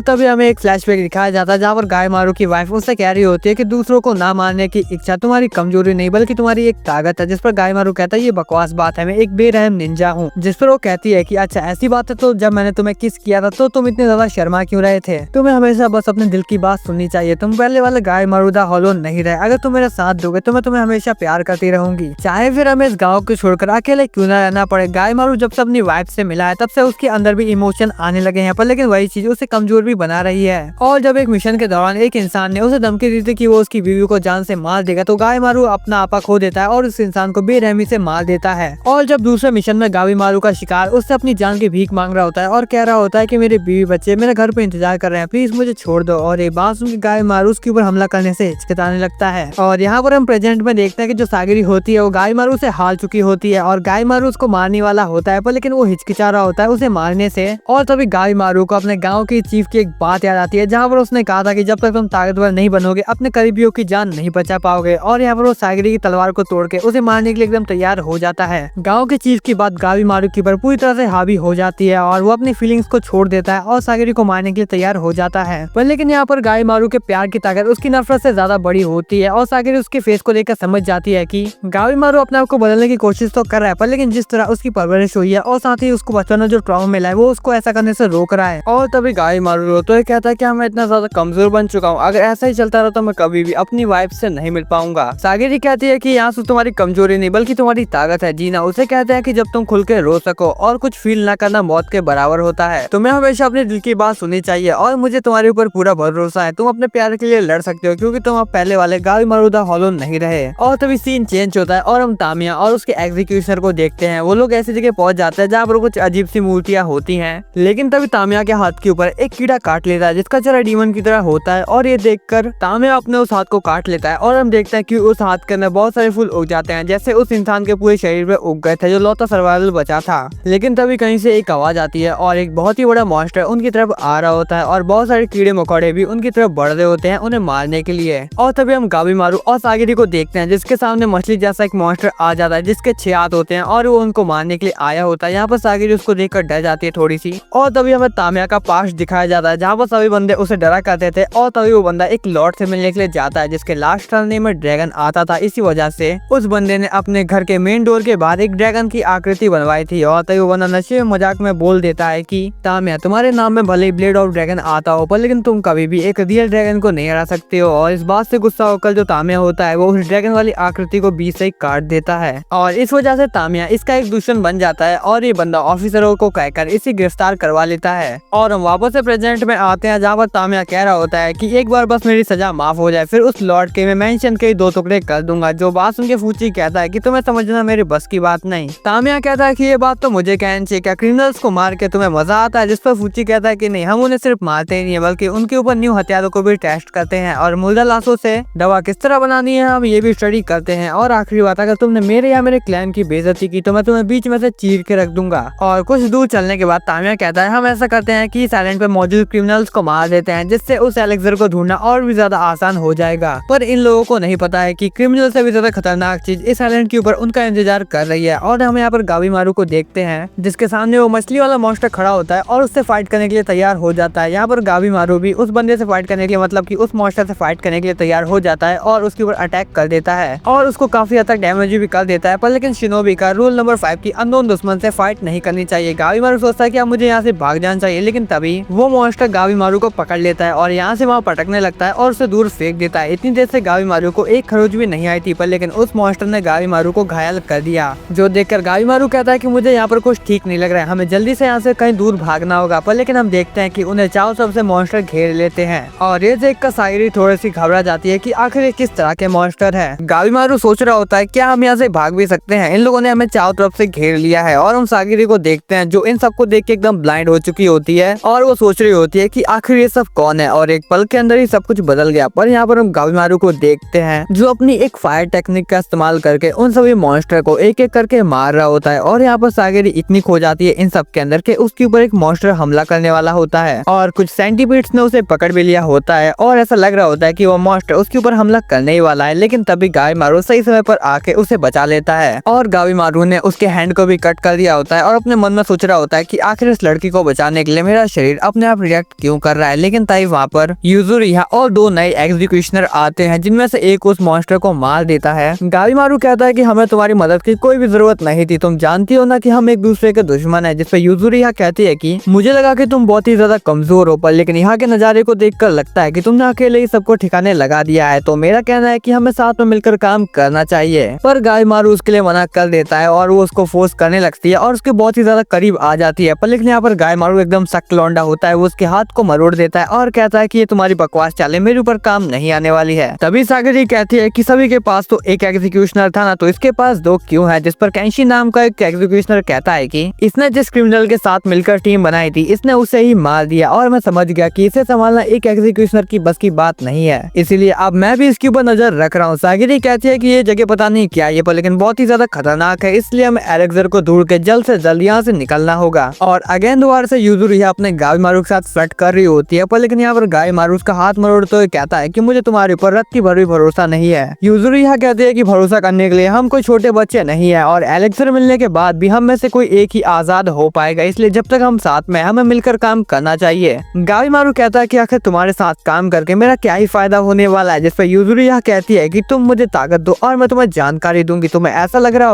तभी हमें एक फ्लैशबैक दिखाया जाता है जहाँ पर गायमारू की वाइफ उससे कह रही होती है कि दूसरों को ना मारने की इच्छा तुम्हारी कमजोरी नहीं बल्कि तुम्हारी एक ताकत है। जिस पर गायमारू कहता है ये बकवास बात है, मैं एक बेरहम निंजा हूँ। जिस पर वो कहती है कि अच्छा ऐसी बात है तो जब मैंने तुम्हें किस किया था तो तुम इतने ज्यादा शर्मा क्यों रहे थे? तुम्हें हमेशा बस अपने दिल की बात सुननी चाहिए। तुम पहले वाले गायमारू दा हॉलो नहीं रहे। अगर तुम मेरा साथ दोगे तो मैं तुम्हें हमेशा प्यार करती रहूंगी, चाहे फिर हमें इस गाँव को छोड़कर अकेले क्यों ना रहना पड़े। गायमारू जब से अपनी वाइफ से मिला है तब से उसके अंदर भी इमोशन आने लगे हैं, पर लेकिन वही चीज उसे कमजोर भी बना रही है। और जब एक मिशन के दौरान एक इंसान ने उसे धमकी दी थी कि वो उसकी बीवी को जान से मार देगा तो गायमारू अपना आपा खो देता है और उस इंसान को बेरहमी से मार देता है। और जब दूसरे मिशन में गायमारू का शिकार उससे अपनी जान की भीख मांग रहा होता है और कह रहा होता है कि मेरे बीवी बच्चे मेरे घर पे इंतजार कर रहे हैं, प्लीज मुझे छोड़ दो। और ये बात सुनकर गायमारू उसके ऊपर हमला करने से हिचकिचाने लगता है। और यहाँ पर हम प्रेजेंट में देखते हैं कि जो सागरी होती है वो गायमारू से हार चुकी होती है और गायमारू उसको मारने वाला होता है, पर लेकिन वो हिचकिचा रहा होता है उसे मारने से। और तभी गायमारू को अपने गाँव की चीफ की एक बात याद आती है जहाँ पर उसने कहा था कि जब तक तुम ताकतवर नहीं बनोगे अपने करीबियों की जान नहीं बचा पाओगे। और यहाँ पर वो सागरी की तलवार को तोड़ के उसे मारने के लिए एकदम तैयार हो जाता है। गाँव के चीफ की बात गायमारू की पर पूरी तरह से हावी हो जाती है और वो अपनी फीलिंग्स को छोड़ देता है और सागरी को मारने के लिए तैयार हो जाता है। पर लेकिन यहाँ पर गायमारू के प्यार की ताकत उसकी नफरत से ज्यादा बड़ी होती है और सागरी उसके फेस को लेकर समझ जाती है कि गायमारू अपने आप को बदलने की कोशिश तो कर रहा है, पर लेकिन जिस तरह उसकी परवरिश हुई है और साथ ही उसको बचपन में जो ट्रॉमा मिला है वो उसको ऐसा करने से रोक रहा है। और तभी गायमारू रोता है, कहता है कि मैं इतना ज्यादा कमजोर बन चुका हूँ, अगर ऐसा ही चलता रहा तो मैं कभी भी अपनी वाइफ से नहीं मिल पाऊंगा। सागरी कहती है कि यहाँ से तुम्हारी कमजोरी नहीं बल्कि तुम्हारी ताकत है जीना। उसे कहता है कि जब तुम खुल के रो सको और कुछ फील ना करना मौत के बराबर होता है। तुम्हें हमेशा अपने दिल की बात सुननी चाहिए और मुझे तुम्हारे ऊपर पूरा भरोसा है। तुम अपने प्यार के लिए लड़ सकते हो क्योंकि तुम अब पहले वाले गायमारू दा हॉलो नहीं रहे। और तभी सीन चेंज होता है और हम तामिया और उसके एग्जीक्यूशनर को देखते हैं। वो लोग ऐसी जगह पहुंच जाते हैं जहाँ पर कुछ अजीब सी मूर्तियां होती हैं, लेकिन तभी तामिया के हाथ के ऊपर एक कीड़ा काट लेता है जिसका चेहरा डीमन की तरह होता है। और ये देखकर तामिया अपने उस हाथ को काट लेता है और हम देखते हैं कि उस हाथ के अंदर बहुत सारे फूल उग जाते हैं जैसे उस इंसान के पूरे शरीर पे उग गए थे जो लौता सर्वाइवल बचा था। लेकिन तभी कहीं से एक आवाज आती है और एक बहुत ही बड़ा मॉन्स्टर उनकी तरफ आ रहा होता है और बहुत सारे कीड़े मकोड़े भी उनकी तरफ बढ़ रहे होते हैं उन्हें मारने के लिए। और तभी हम गायमारू और सागरी को देखते हैं जिसके सामने मछली जैसा एक मॉन्स्टर आ जाता है जिसके 6 हाथ होते हैं और वो उनको मारने के लिए आया होता है। यहाँ पर सागरी उसको देखकर डर जाती है थोड़ी सी। और तभी हमें तामिया का पास्ट दिखाया जाता है जहाँ पर सभी बंदे उसे डरा करते थे और तभी वो बंदा एक लॉर्ड से मिलने के लिए जाता है जिसके लास्ट टर्न में ड्रैगन आता था। इसी वजह से उस बंदे ने अपने घर के मेन डोर के बाहर एक ड्रैगन की आकृति बनवाई थी। और तभी वो बंदा नशे में मजाक में बोल देता है कि तामिया तुम्हारे नाम में भले ही ब्लेड ऑफ ड्रैगन आता हो पर लेकिन तुम कभी भी एक रियल ड्रैगन को नहीं हरा सकते हो। और इस बात से गुस्सा होकर जो तामिया होता है वो उस ड्रैगन वाली आकृति को बीच से ही काट देता है और इस वजह से तामिया इसका एक दुश्मन बन जाता है और ये बंदा ऑफिसरों को कहकर इसे गिरफ्तार करवा लेता है। और हम वापस से प्रेजेंट में आते हैं जहाँ पर तामिया कह रहा होता है कि एक बार बस मेरी सजा माफ हो जाए फिर उस लॉर्ड के मैं मेंशन के 2 टुकड़े कर दूंगा। जो बात सुन के फूची कहता है कि तुम्हें समझना मेरे बस की बात नहीं। तामिया कहता है कि ये बात तो मुझे कहनी चाहिए, क्या क्रिमिनल्स को मार के तुम्हें मजा आता है? जिस पर फूची कहता है कि नहीं, हम उन्हें सिर्फ मारते ही नहीं है बल्कि उनके ऊपर न्यू हथियारों को भी टेस्ट करते हैं और मुर्दा लाशों से दवा किस तरह बनानी है हम ये भी स्टडी करते हैं। और आखिरी बात, अगर तुमने मेरे या मेरे क्लैन की बेइज्जती की तो मैं तुम्हें बीच में से चीर के रख दूंगा। और कुछ दूर चलने के बाद तामिया कहता है हम ऐसा करते हैं कि साइलेंट पे मौजूद क्रिमिनल्स को मार देते हैं जिससे उस एलेक्सर को ढूंढना और भी ज्यादा आसान हो जाएगा। पर इन लोगों को नहीं पता है कि क्रिमिनल से भी ज्यादा खतरनाक चीज इस आइलैंड के ऊपर उनका इंतजार कर रही है। और हम यहाँ पर गायमारू को देखते हैं जिसके सामने वो मछली वाला मॉन्स्टर खड़ा होता है और उससे फाइट करने के लिए तैयार हो जाता है। यहाँ पर गायमारू भी उस बंदे से फाइट करने के लिए मतलब कि उस मॉन्स्टर से फाइट करने के लिए तैयार हो जाता है और उसके ऊपर अटैक कर देता है और उसको काफी हद तक डैमेज भी कर देता है। पर लेकिन शिनोबी का रूल नंबर 5 की अननोन दुश्मन से फाइट नहीं करनी चाहिए। गायमारू सोचता है कि अब मुझे यहाँ से भाग जाना चाहिए, लेकिन तभी वो मॉन्स्टर गायमारू को पकड़ लेता है और यहाँ से वहाँ पटकने लगता है और उसे दूर फेंक देता है। इतनी देर से गायमारू को एक खरोच भी नहीं आई थी पर लेकिन उस मॉन्स्टर ने गायमारू को घायल कर दिया। जो देखकर गायमारू कहता है कि मुझे यहाँ पर कुछ ठीक नहीं लग रहा है, हमें जल्दी से यहाँ से कहीं दूर भागना होगा। पर लेकिन हम देखते हैं कि उन्हें चारों तरफ से मॉन्स्टर घेर लेते हैं और ये देखकर सागरी थोड़ी सी घबरा जाती है कि आखिर ये किस तरह के मॉन्स्टर है। गायमारू सोच रहा होता है क्या हम यहाँ से भाग भी सकते हैं, इन लोगों ने हमें चारों तरफ से घेर लिया है। और हम सागरी को देखते हैं जो इन सबको देख के एकदम ब्लाइंड हो चुकी होती है और वो सोच रही होती है कि आखिर ये सब कौन है और एक पल के अंदर ही सब कुछ बदल गया। पर यहाँ पर हम गायमारू को देखते हैं जो अपनी एक फायर टेक्निक का इस्तेमाल करके उन सभी मॉन्स्टर को एक एक करके मार रहा होता है। और यहाँ पर सागरी इतनी खो जाती है इन सब के अंदर के उसके ऊपर एक मॉन्स्टर हमला करने वाला होता है और कुछ सेंटीपीड्स ने उसे पकड़ भी लिया होता है और ऐसा लग रहा होता है कि वो मॉन्स्टर उसके ऊपर हमला करने ही वाला है। लेकिन तभी गावी मारू सही समय पर आके उसे बचा लेता है और गावी मारू ने उसके हैंड को भी कट कर दिया होता है और अपने मन में सोच रहा होता है कि आखिर इस लड़की को बचाने के लिए मेरा शरीर अपने आप रिएक्ट क्यों कर रहा है। लेकिन तभी वहाँ पर यूजुरिया और दो नए एग्जीक्यूशनर आते हैं जिनमें से एक उस मॉन्स्टर को मार देता है। गावी मारू कहता है कि हमें तुम्हारी मदद की कोई भी जरूरत नहीं थी, तुम जानती हो ना कि हम एक दूसरे के दुश्मन है। जिसपे यूजुरिया कहती है कि मुझे लगा कि तुम बहुत ही ज्यादा कमजोर हो, पर लेकिन यहाँ के नजारे को देखकर लगता है कि तुमने अकेले ही सबको ठिकाने लगा दिया है। तो मेरा कहना है कि हमें साथ में मिलकर काम करना चाहिए। पर गावी मारू उसके लिए मना कर देता है और वो उसको फोर्स करने लगती है और उसके बहुत ही ज्यादा करीब आ जाती है। पर लेकिन यहाँ पर गावी मारू एकदम सख्त लौंडा होता है, वो उसके हाथ को मरोड़ देता है और कहता है कि ये तुम्हारी बकवास चाले मेरे ऊपर काम नहीं आने वाली है। तभी सागरी कहती है कि सभी के पास तो एक एग्जीक्यूशनर था ना, तो इसके पास दो क्यों है। जिस पर कैंशी नाम का एक एग्जीक्यूशनर कहता है कि इसने जिस क्रिमिनल के साथ मिलकर टीम बनाई थी इसने उसे ही मार दिया और मैं समझ गया कि इसे संभालना एक एग्जीक्यूशनर की बस की बात नहीं है, इसीलिए अब मैं भी इसके ऊपर नजर रख रहा हूँ। सागरी कहती है कि ये जगह पता नहीं क्या है पर लेकिन बहुत ही ज्यादा खतरनाक है, इसलिए हमें एलेक्सर को ढूंढ के जल्द से जल्द यहाँ से निकलना होगा। और अगेन दोबारा से यूजुरिया अपने गावी मारू के साथ फ्लर्ट कर रही होती है, पर लेकिन यहाँ पर गावी मारू उसका हाथ मरोड़ते हुए कहता है कि मुझे तुम्हारे ऊपर रत्ती भर भी भरोसा नहीं है। यूजुरिया कहती है कि भरोसा करने के लिए हम कोई छोटे बच्चे नहीं है और एलेक्सर मिलने के बाद भी हम में से कोई एक ही आजाद हो पाएगा, इसलिए जब तक हम साथ में हमें मिलकर काम करना चाहिए। गावी मारू कहता है कि आखिर तुम्हारे साथ काम करके मेरा क्या ही फायदा होने वाला है। जिसपे यूजुरिया कहती है कि तुम मुझे ताकत दो और मैं तुम्हें जानकारी दूंगी। तुम्हें ऐसा लग रहा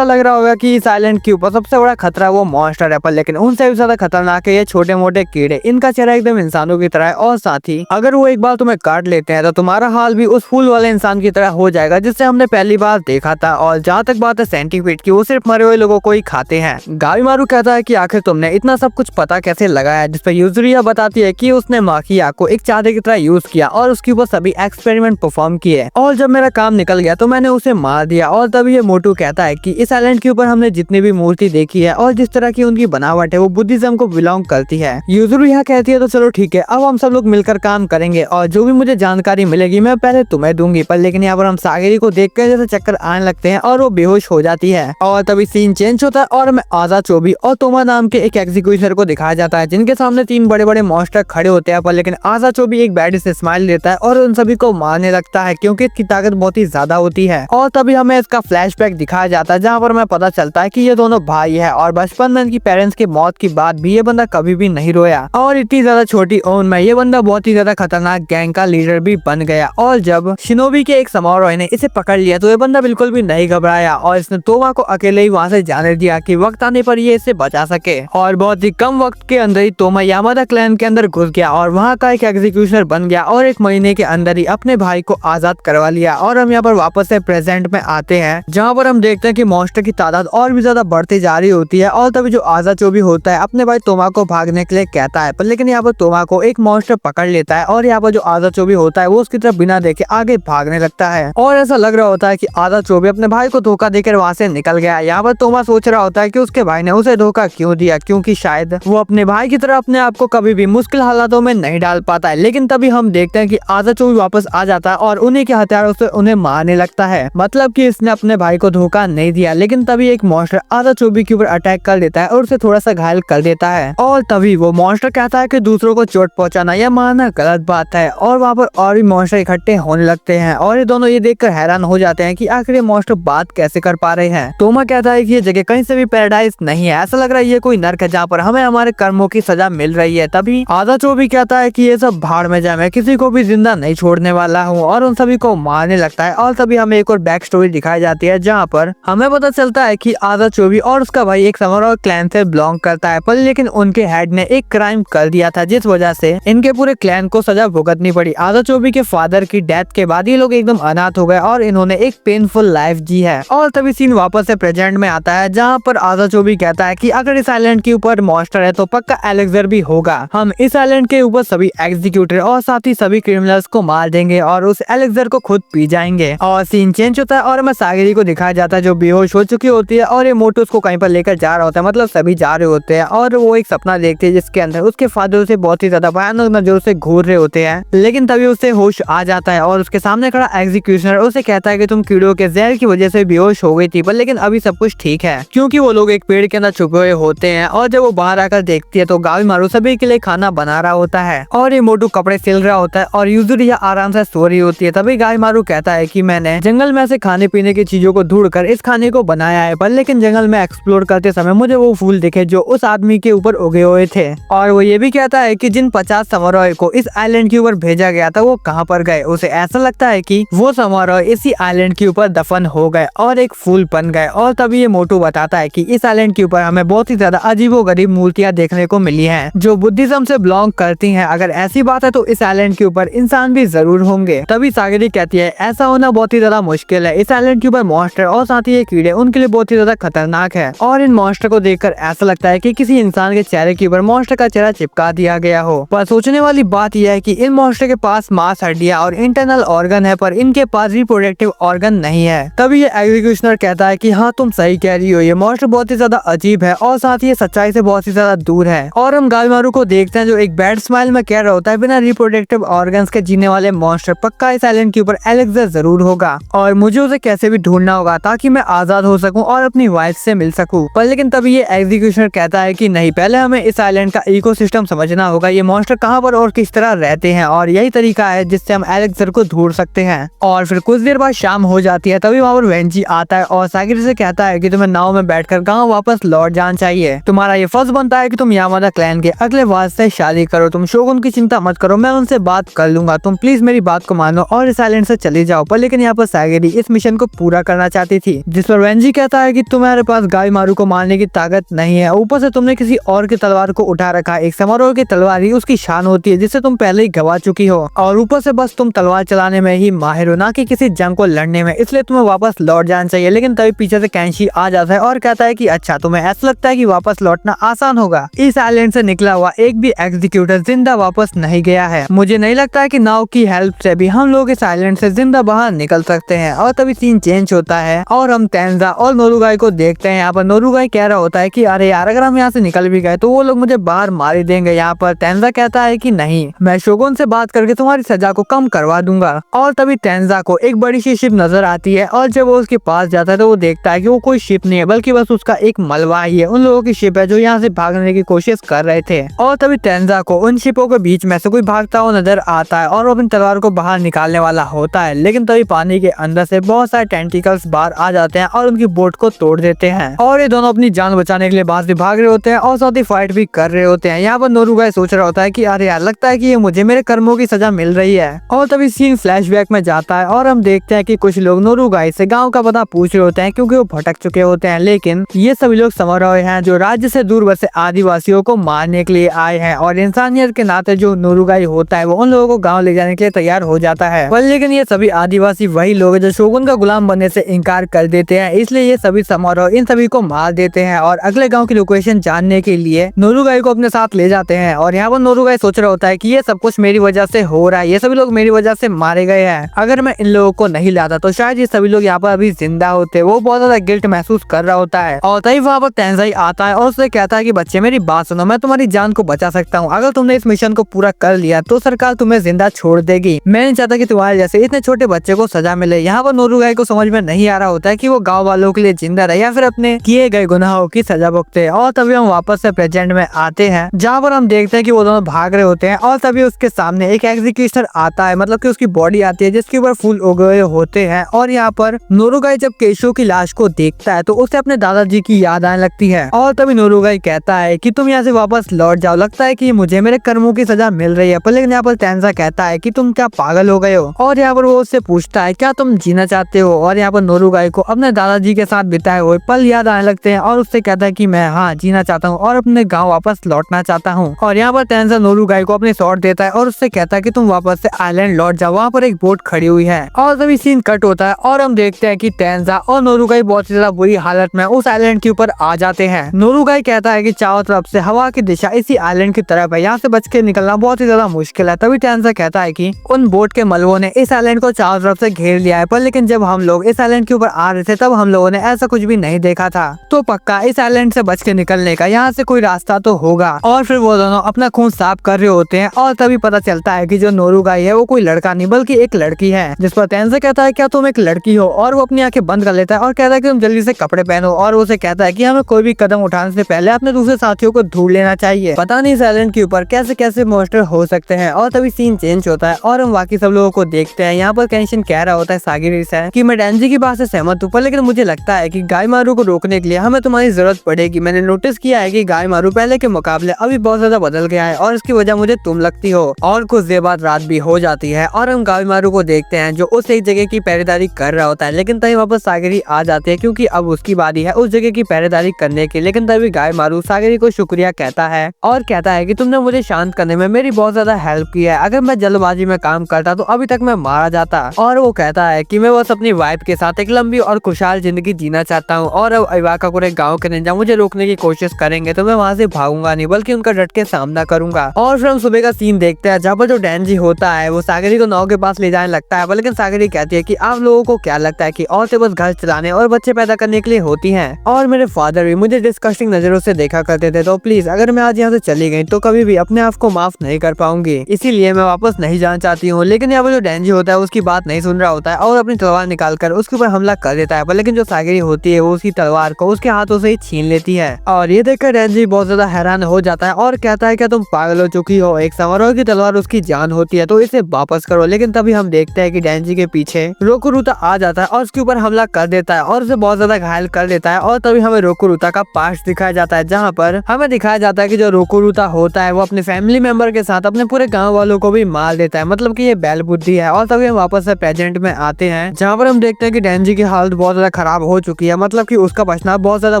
होगा कि इस आइलैंड के ऊपर सबसे बड़ा खतरा वो मॉन्स्टर है, पर लेकिन उनसे भी ज्यादा खतरनाक है ये छोटे मोटे कीड़े। इनका चेहरा एकदम इंसानों की तरह है और साथ ही अगर वो एक बार तुम्हें काट लेते हैं तो तुम्हारा हाल भी उस फूल वाले इंसान की तरह हो जाएगा जिससे हमने पहली बार देखा था। और जहाँ तक बात है सेंटीपीड की, वो सिर्फ मरे हुए लोगों को ही खाते हैं। गावी मारू कहता है कि आखिर तुमने इतना सब कुछ पता कैसे लगाया। जिसपे यूजुरिया बताती है कि उसने माकिया को एक चादर की तरह यूज किया और उसके ऊपर सभी एक्सपेरिमेंट परफॉर्म किए और जब मेरा काम निकल गया तो मैंने उसे मार दिया। और तभी ये मोटू कहता है कि इस आइलैंड के ऊपर हमने जितनी भी मूर्ति देखी है और जिस तरह की उनकी बनावट है वो बुद्धिज्म को बिलोंग करती है। यूजुरिया कहती है तो चलो ठीक है, अब हम सब लोग मिलकर काम करेंगे और जो भी मुझे जानकारी मिलेगी मैं पहले तुम्हें दूंगी। पर लेकिन यहाँ पर हम सागरी को देख कर जैसे चक्कर आने लगते हैं और वो बेहोश हो जाती है और तभी सीन चेंज होता है और हमें आजा चोबी और तोमा नाम के एक एग्जीक्यूशनर को दिखाया जाता है जिनके सामने तीन बड़े बड़े मॉन्स्टर खड़े होते हैं। पर लेकिन आजा चोबी एक बैड से स्माइल देता है और उन सभी को मारने लगता है क्योंकि इसकी ताकत बहुत ही ज्यादा होती है। और तभी हमें इसका फ्लैशबैक दिखाया जाता है जहाँ पर हमें पता चलता है कि ये दोनों भाई है और बचपन में इनकी पेरेंट्स की मौत के बाद भी ये बंदा कभी भी नहीं रोया और इतनी ज्यादा छोटी उम्र में ये बंदा बहुत ही ज्यादा खतरनाक गैंग का लीडर भी बन गया। और जब शिनोबी के एक समारोह ने इसे पकड़ लिया तो ये बंदा बिल्कुल भी नहीं घबराया और इसने तोमा को अकेले ही वहाँ से जाने दिया कि वक्त आने पर ये इसे बचा सके। और बहुत ही कम वक्त के अंदर ही तोमा यामादा क्लैन के अंदर घुस गया और वहाँ का एक एग्जीक्यूशनर बन गया और एक महीने के अंदर ही अपने भाई को आजाद करवा लिया। और हम यहाँ पर वापस से प्रेजेंट में आते हैं जहाँ पर हम देखते हैं कि मॉन्स्टर की तादाद और भी ज्यादा बढ़ती जा रही होती है। और तभी जो आजा चोबी होता है अपने भाई तोमा को भागने के लिए कहता है, पर लेकिन यहाँ पर तोमा को एक मॉन्स्टर पकड़ लेता है और यहाँ पर जो आजा चोबी होता है वो उसकी तरफ बिना देखे आगे भागने लगता है और ऐसा लग रहा होता है कि आजा चोबी अपने भाई को धोखा देकर वहाँ से निकल गया। यहाँ पर तोमा सोच रहा होता है कि उसके भाई ने उसे धोखा क्यों दिया, क्योंकि शायद वो अपने भाई की तरह अपने आप को कभी भी मुश्किल हालातों में नहीं डाल पाता है। लेकिन तभी हम देखते हैं कि आजा चोबी वापस आ जाता है और उन्हीं के हथियारों से उन्हें मारने लगता है, मतलब कि इसने अपने भाई को धोखा नहीं दिया। लेकिन तभी एक मॉन्स्टर आजा चोबी के ऊपर अटैक कर देता है और उसे थोड़ा सा घायल कर देता है और तभी वो मॉन्स्टर कहता है कि दूसरों को चोट पहुंचाना या मारना गलत बात है। और वहाँ पर और भी मॉन्स्टर इकट्ठे होने लगते हैं और ये दोनों ये देखकर हैरान हो जाते हैं कि आखिर ये मॉन्स्टर बात कैसे कर पा रहे हैं। तोमा कहता है कि ये जगह कहीं से भी पैराडाइज नहीं है, ऐसा लग रहा है ये कोई नर्क है जहाँ पर हमें हमारे कर्मों की सजा मिल रही है। तभी आजा चोबी कहता है कि ये सब भाड़ में जाए, मैं किसी को भी जिंदा नहीं छोड़ने वाला हूँ और उन सभी को मारने लगता है। और तभी हमें एक और बैक स्टोरी दिखाई जाती है जहाँ पर हमें पता चलता है कि आजा चोबी और उसका भाई एक समारोह क्लैन से बिलोंग करता है, पर लेकिन उनके हेड ने एक क्राइम कर दिया था जिस वजह से इनके पूरे क्लैन को सजा भुगतनी पड़ी। आजा चोबी के फादर की डेथ के बाद ये लोग एकदम अनाथ हो गए और इन्होंने एक पेनफुल लाइफ जी है। और तभी सीन वापस से प्रेजेंट में आता है जहाँ पर आजा चोबी कहता है कि अगर इस आइलैंड के ऊपर मॉन्स्टर है तो पक्का एलेक्सर भी होगा। हम इस आइलैंड के ऊपर सभी एग्जीक्यूटर और साथ ही सभी क्रिमिनल्स को मार देंगे और उस एलेक्सर को खुद पी जाएंगे। और सीन चेंज होता है और हमें सागरी को दिखाया जाता है जो बेहोश हो चुकी होती है और ये मोटू उसको कहीं पर लेकर जा रहा होता है, मतलब सभी जा रहे होते हैं और वो एक सपना देखते हैं जिसके अंदर उसके फादर उसे बहुत ही ज्यादा भयानक नजरों से घूर रहे होते हैं। लेकिन तभी उसे होश आ जाता है और उसके सामने खड़ा एग्जीक्यूशनर उसे कहता है कि तुम कीड़ों के जहर की वजह से बेहोश हो गई थी, पर लेकिन अभी सब कुछ ठीक है, क्योंकि वो लोग एक पेड़ के अंदर छुपे हुए होते हैं। और जब वो बाहर आकर देखती है तो गावी मारू सभी के लिए खाना बना रहा होता है और ये मोटू कपड़े सिल रहा होता है और यूजुरिया आराम से सो रही होती है। तभी गाइमारू कहता है कि मैंने जंगल में से खाने पीने की चीजों को ढूंढकर इस खाने को बनाया है, पर लेकिन जंगल में एक्सप्लोर करते समय मुझे वो फूल दिखे जो उस आदमी के ऊपर उगे हुए थे। और वो ये भी कहता है कि जिन 50 समरॉय को इस आइलैंड के ऊपर भेजा गया था वो कहाँ पर गए। उसे ऐसा लगता है कि वो समरॉय इसी आइलैंड के ऊपर दफन हो गए और एक फूल बन गए। और तभी ये मोटू बताता है कि इस आइलैंड के ऊपर हमें बहुत ही ज्यादा अजीबोगरीब मूर्तियां देखने को मिली हैं जो बुद्धिज्म से बिलोंग करती हैं। अगर ऐसी बात है तो इस आइलैंड के ऊपर इंसान भी जरूर होंगे। तभी सागरी कहती है ऐसा होना बहुत ही ज्यादा मुश्किल है। इस आइलैंड के ऊपर मॉन्स्टर और साथ ही ये कीड़े उनके लिए बहुत ही ज्यादा खतरनाक है और इन मॉन्स्टर को देखकर ऐसा लगता है कि किसी इंसान के चेहरे के ऊपर मॉन्स्टर का चेहरा चिपका दिया गया हो। पर सोचने वाली बात यह है कि इन मॉन्स्टर के पास मांस, हड्डियां और इंटरनल ऑर्गन है, पर इनके पास रिप्रोडक्टिव ऑर्गन नहीं है। तभी ये एग्जीक्यूशनर कहता है कि हाँ तुम सही कह रही हो, ये मॉन्स्टर बहुत ही ज्यादा अजीब है और साथ ही ये सच्चाई से बहुत ही ज्यादा दूर है। और हम गाइमारू को देखते हैं जो एक बैड स्माइल में कह रहा होता है बिना रिप्रोडक्टिव ऑर्गन्स के जीने वाले मॉन्स्टर पक्का इस आइलैंड के ऊपर एलेक्सर जरूर होगा और मुझे उसे कैसे भी ढूंढना होगा ताकि मैं आजाद हो सकूं और अपनी वाइफ से मिल सकूं। पर लेकिन तभी ये एग्जीक्यूशनर कहता है कि नहीं, पहले हमें इस आइलैंड का इकोसिस्टम समझना होगा, ये मॉन्स्टर कहाँ पर और किस तरह रहते हैं और यही तरीका है जिससे हम एलेक्सर को ढूंढ सकते हैं। और फिर कुछ देर बाद शाम हो जाती है। तभी वहाँ पर वेंजी आता है और सागिरी से कहता है कि तुम्हें नाव में बैठकर गाँव वापस लौट जाना चाहिए। तुम्हारा ये फर्ज बनता है कि तुम यामादा क्लैन के अगले वाद से शादी करो। तुम शोगुन की चिंता मत करो, मैं उनसे बात कर लूंगा। तुम प्लीज मेरी बात को मानो और इस आइलैंड से चले जाओ। पर लेकिन यहाँ पर सागिरी इस मिशन को पूरा करना चाहती थी, जिस पर वेंजी कहता है कि तुम्हारे पास गाइमारू को मारने की ताकत नहीं है, ऊपर से तुमने किसी और की तलवार को उठा रखा है। एक समारोह की तलवार ही उसकी शान होती है जिसे तुम पहले ही गवा चुकी हो और ऊपर से बस तुम तलवार चलाने में ही माहिर हो, ना कि किसी जंग को लड़ने में, इसलिए तुम्हें वापस लौट जाना चाहिए। लेकिन तभी पीछे से कैंशी आ जाता है और कहता है कि अच्छा तुम्हें ऐसा लगता है कि वापस लौटना आसान होगा। इस आइलैंड से निकला हुआ एक भी एग्जीक्यूटर जिंदा वापस नहीं गया है। मुझे नहीं लगता है कि नाव की हेल्प से भी हम लोग इस आइलैंड से जिंदा बाहर निकल सकते हैं। और तभी सीन चेंज होता है और हम तेंजा और नोरुगाई को देखते हैं। यहाँ पर नोरुगाई कह रहा होता है कि अरे यार अगर हम यहाँ से निकल भी गए तो वो लोग मुझे बाहर मार ही देंगे। यहाँ पर तेंजा कहता है कि नहीं, मैं शोगुन से बात करके तुम्हारी सजा को कम करवा दूंगा। और तभी तेंजा को एक बड़ी सी शिप नजर आती है और जब वो उसके पास जाता है तो वो देखता है कि वो कोई शिप नहीं है बल्कि बस उसका एक मलबा ही है। उन लोगों की शिप है जो यहाँ से भागने की कोशिश कर रहे थे। और तभी तेंजा को उन शिपों के बीच में से कोई भागता हुआ नजर आता है और वो अपनी तलवार को बाहर निकालने वाला होता है। लेकिन तभी पानी के अंदर से बहुत सारे टेंटिकल्स बाहर आ जाते हैं और उनकी बोट को तोड़ देते हैं और ये दोनों अपनी जान बचाने के लिए बाहर से भाग रहे होते हैं और साथ ही फाइट भी कर रहे होते हैं। यहाँ पर नोरुगाई सोच रहा होता है कि अरे यार लगता है कि ये मुझे मेरे कर्मों की सजा मिल रही है। और तभी सीन फ्लैशबैक में जाता है और हम देखते हैं कि कुछ लोग नोरुगाई से गांव का पता पूछ रहे होते हैं क्योंकि वो भटक चुके होते हैं। लेकिन ये सभी लोग समरॉय हैं जो राज्य से दूर बसे आदिवासियों को मारने के लिए आए हैं और इंसानियत के नाते जो नोरुगाई होता है वो उन लोगों को गाँव ले जाने के लिए तैयार हो जाता है। पर लेकिन ये सभी आदिवासी वही लोग हैं जो शोगुन का गुलाम बनने से इनकार कर देते हैं, इसलिए ये सभी समरॉय इन सभी को मार देते हैं और अगले गांव की लोकेशन जानने के लिए नोरुगाई को अपने साथ ले जाते हैं। और यहाँ पर नोरुगाई सोच रहा होता है कि ये सब कुछ मेरी वजह से हो रहा है, ये सभी लोग मेरी वजह से मारे गए हैं। अगर मैं इन लोगों को नहीं लाता तो शायद ये सभी लोग यहाँ पर अभी जिंदा होते। वो बहुत ज्यादा गिल्ट महसूस कर रहा होता है और तभी वहाँ पर तेंजाई आता है और उससे कहता है कि बच्चे मेरी बात सुनो, मैं तुम्हारी जान को बचा सकता हूँ। अगर तुमने इस मिशन को पूरा कर लिया तो सरकार तुम्हें जिंदा छोड़ देगी। मैं नहीं चाहता कि तुम्हारे जैसे इतने छोटे बच्चे को सजा मिले। यहाँ पर नोरुगाई को समझ में नहीं आ रहा होता है कि वो गाँव वालों के लिए जिंदा रहे या फिर अपने किए गए गुनाहों की सजा भुगते। और तभी हम वापस से प्रेजेंट में आते हैं जहाँ पर हम देखते हैं कि वो दोनों भाग रहे होते हैं और तभी उसके सामने एक एग्जीक्यूशनर आता है, मतलब कि उसकी बॉडी आती है जिसके ऊपर फूल उगे हुए होते हैं। और यहाँ पर नोरुगाई जब केशो की लाश को देखता है तो उसे अपने दादाजी की याद आने लगती है और तभी नोरुगाई कहता है कि तुम यहाँ से वापस लौट जाओ, लगता है कि मुझे मेरे कर्मों की सजा मिल रही है। पर लेकिन यहाँ पर तेंजा कहता है कि तुम क्या पागल हो गए हो और यहाँ पर वो उससे पूछता है क्या तुम जीना चाहते हो। और यहाँ पर नोरुगाई को अपने दादाजी के साथ बिताए हुए पल याद आने लगते हैं और उससे कहता है कि मैं हाँ जीना चाहता हूँ और अपने गाँव वापस लौटना चाहता हूँ। और यहाँ पर तेंजा नोरुगाई को अपने शॉट देता है और उससे कहता है कि तुम वापस से आइलैंड लौट जाओ, वहाँ पर एक बोट खड़ी हुई है। और तभी सीन कट होता है और हम देखते हैं कि तेंजा और नोरुगाई बहुत ही ज्यादा बुरी हालत में उस आइलैंड के ऊपर आ जाते हैं। नोरुगाई कहता है कि चारों तरफ से हवा की दिशा इसी आइलैंड की तरफ है, यहाँ से बच के निकलना बहुत ही ज्यादा मुश्किल है। तभी तेंजा कहता है कि उन बोट के मलबों ने इस आइलैंड को चारों तरफ से घेर लिया है, पर लेकिन जब हम लोग इस आइलैंड के ऊपर आ रहे थे तब हम लोगों ने ऐसा कुछ भी नहीं देखा था, तो पक्का इस आइलैंड से बच के निकलने का यहाँ से कोई रास्ता तो होगा। और फिर वो दोनों अपना खून साफ कर रहे होते हैं और तभी पता चलता है कि जो नोरुगाई है वो कोई लड़का नहीं बल्कि एक लड़की है। जिस पर तेंजा कहता है क्या तुम एक लड़की हो, और वो अपनी आंखें बंद कर लेता है और कहता है कि तुम जल्दी से कपड़े पहनो। और उसे कहता है कि हमें कोई भी कदम उठाने से पहले अपने दूसरे साथियों को ढूंढ लेना चाहिए, पता नहीं इस आइलैंड के ऊपर कैसे कैसे मॉन्स्टर हो सकते हैं। और तभी सीन चेंज होता है और हम बाकी सब लोगों को देखते देखते हैं यहाँ पर केंशिन कह रहा होता है सागिरी से कि मैं डेंजी की बात से सहमत हूँ, पर लेकिन मुझे लगता है कि गाइमारू को रोकने के लिए हमें तुम्हारी जरूरत पड़ेगी। मैंने नोटिस किया है कि गाइमारू पहले के मुकाबले अभी बहुत ज्यादा बदल गया है और इसकी वजह मुझे तुम लगती हो। और कुछ देर बाद रात भी हो जाती है और हम गाइमारू को देखते हैं जो उस एक जगह की पहरेदारी कर रहा होता है, लेकिन तभी वापस सागिरी आ जाती है क्योंकि अब उसकी बारी है उस जगह की पहरेदारी करने की। लेकिन तभी गाइमारू सागिरी को शुक्रिया कहता है और कहता है कि तुमने मुझे शांत करने में मेरी बहुत ज्यादा हेल्प की है। अगर मैं जल्दबाजी में काम करता तो अभी तक मैं मारा जाता। और वो कहता है कि मैं बस अपनी वाइफ के साथ एक लंबी और खुशहाल जिंदगी जीना चाहता हूँ और अब इवाकाकुरे गाँव के निंजा मुझे रोकने की कोशिश करेंगे तो मैं वहाँ से भागूंगा नहीं बल्कि उनका डट के सामना करूंगा। और फिर हम सुबह का सीन देखते हैं जहाँ पर जो डेंजी होता है वो सागरी को नाव के पास ले जाने लगता है, लेकिन सागरी कहती है कि आप लोगों को क्या लगता है कि औरतें बस घर चलाने और बच्चे पैदा करने के लिए होती हैं और मेरे फादर भी मुझे डिस्कस्टिंग नजरों से देखा करते थे, तो प्लीज अगर मैं आज यहाँ से चली गई तो कभी भी अपने आप को माफ नहीं कर पाऊंगी, इसीलिए मैं वापस नहीं जाना चाहती हूँ। लेकिन यहाँ पर जो डेंजी होता है उसकी बात नहीं सुन रहा होता है और अपनी तलवार निकाल कर उसके ऊपर हमला कर देता है, लेकिन जो सागरी होती है वो उसकी तलवार को उसके हाथों से ही छीन लेती है। और ये देखकर डेंजी बहुत ज्यादा हैरान हो जाता है और कहता है क्या तुम पागल हो चुकी हो, एक समारोह की तलवार उसकी जान होती है तो इसे वापस करो। लेकिन तभी हम देखते हैं कि डेंजी के पीछे रोकुरुता आ जाता है और उसके ऊपर हमला कर देता है और उसे बहुत ज्यादा घायल कर देता है। और तभी हमें रोकुरुता का पास्ट दिखाया जाता है जहाँ पर हमें दिखाया जाता है कि जो रोकुरुता होता है वो अपने फैमिली मेंबर के साथ अपने पूरे गाँव वालों को भी मार देता है, मतलब कि ये बैल बुद्धि है। और तभी हम वापस से प्रेजेंट में आते हैं जहाँ पर हम देखते हैं कि डेंजी की हालत बहुत ज्यादा खराब हो चुकी है, मतलब कि उसका बचना बहुत ज्यादा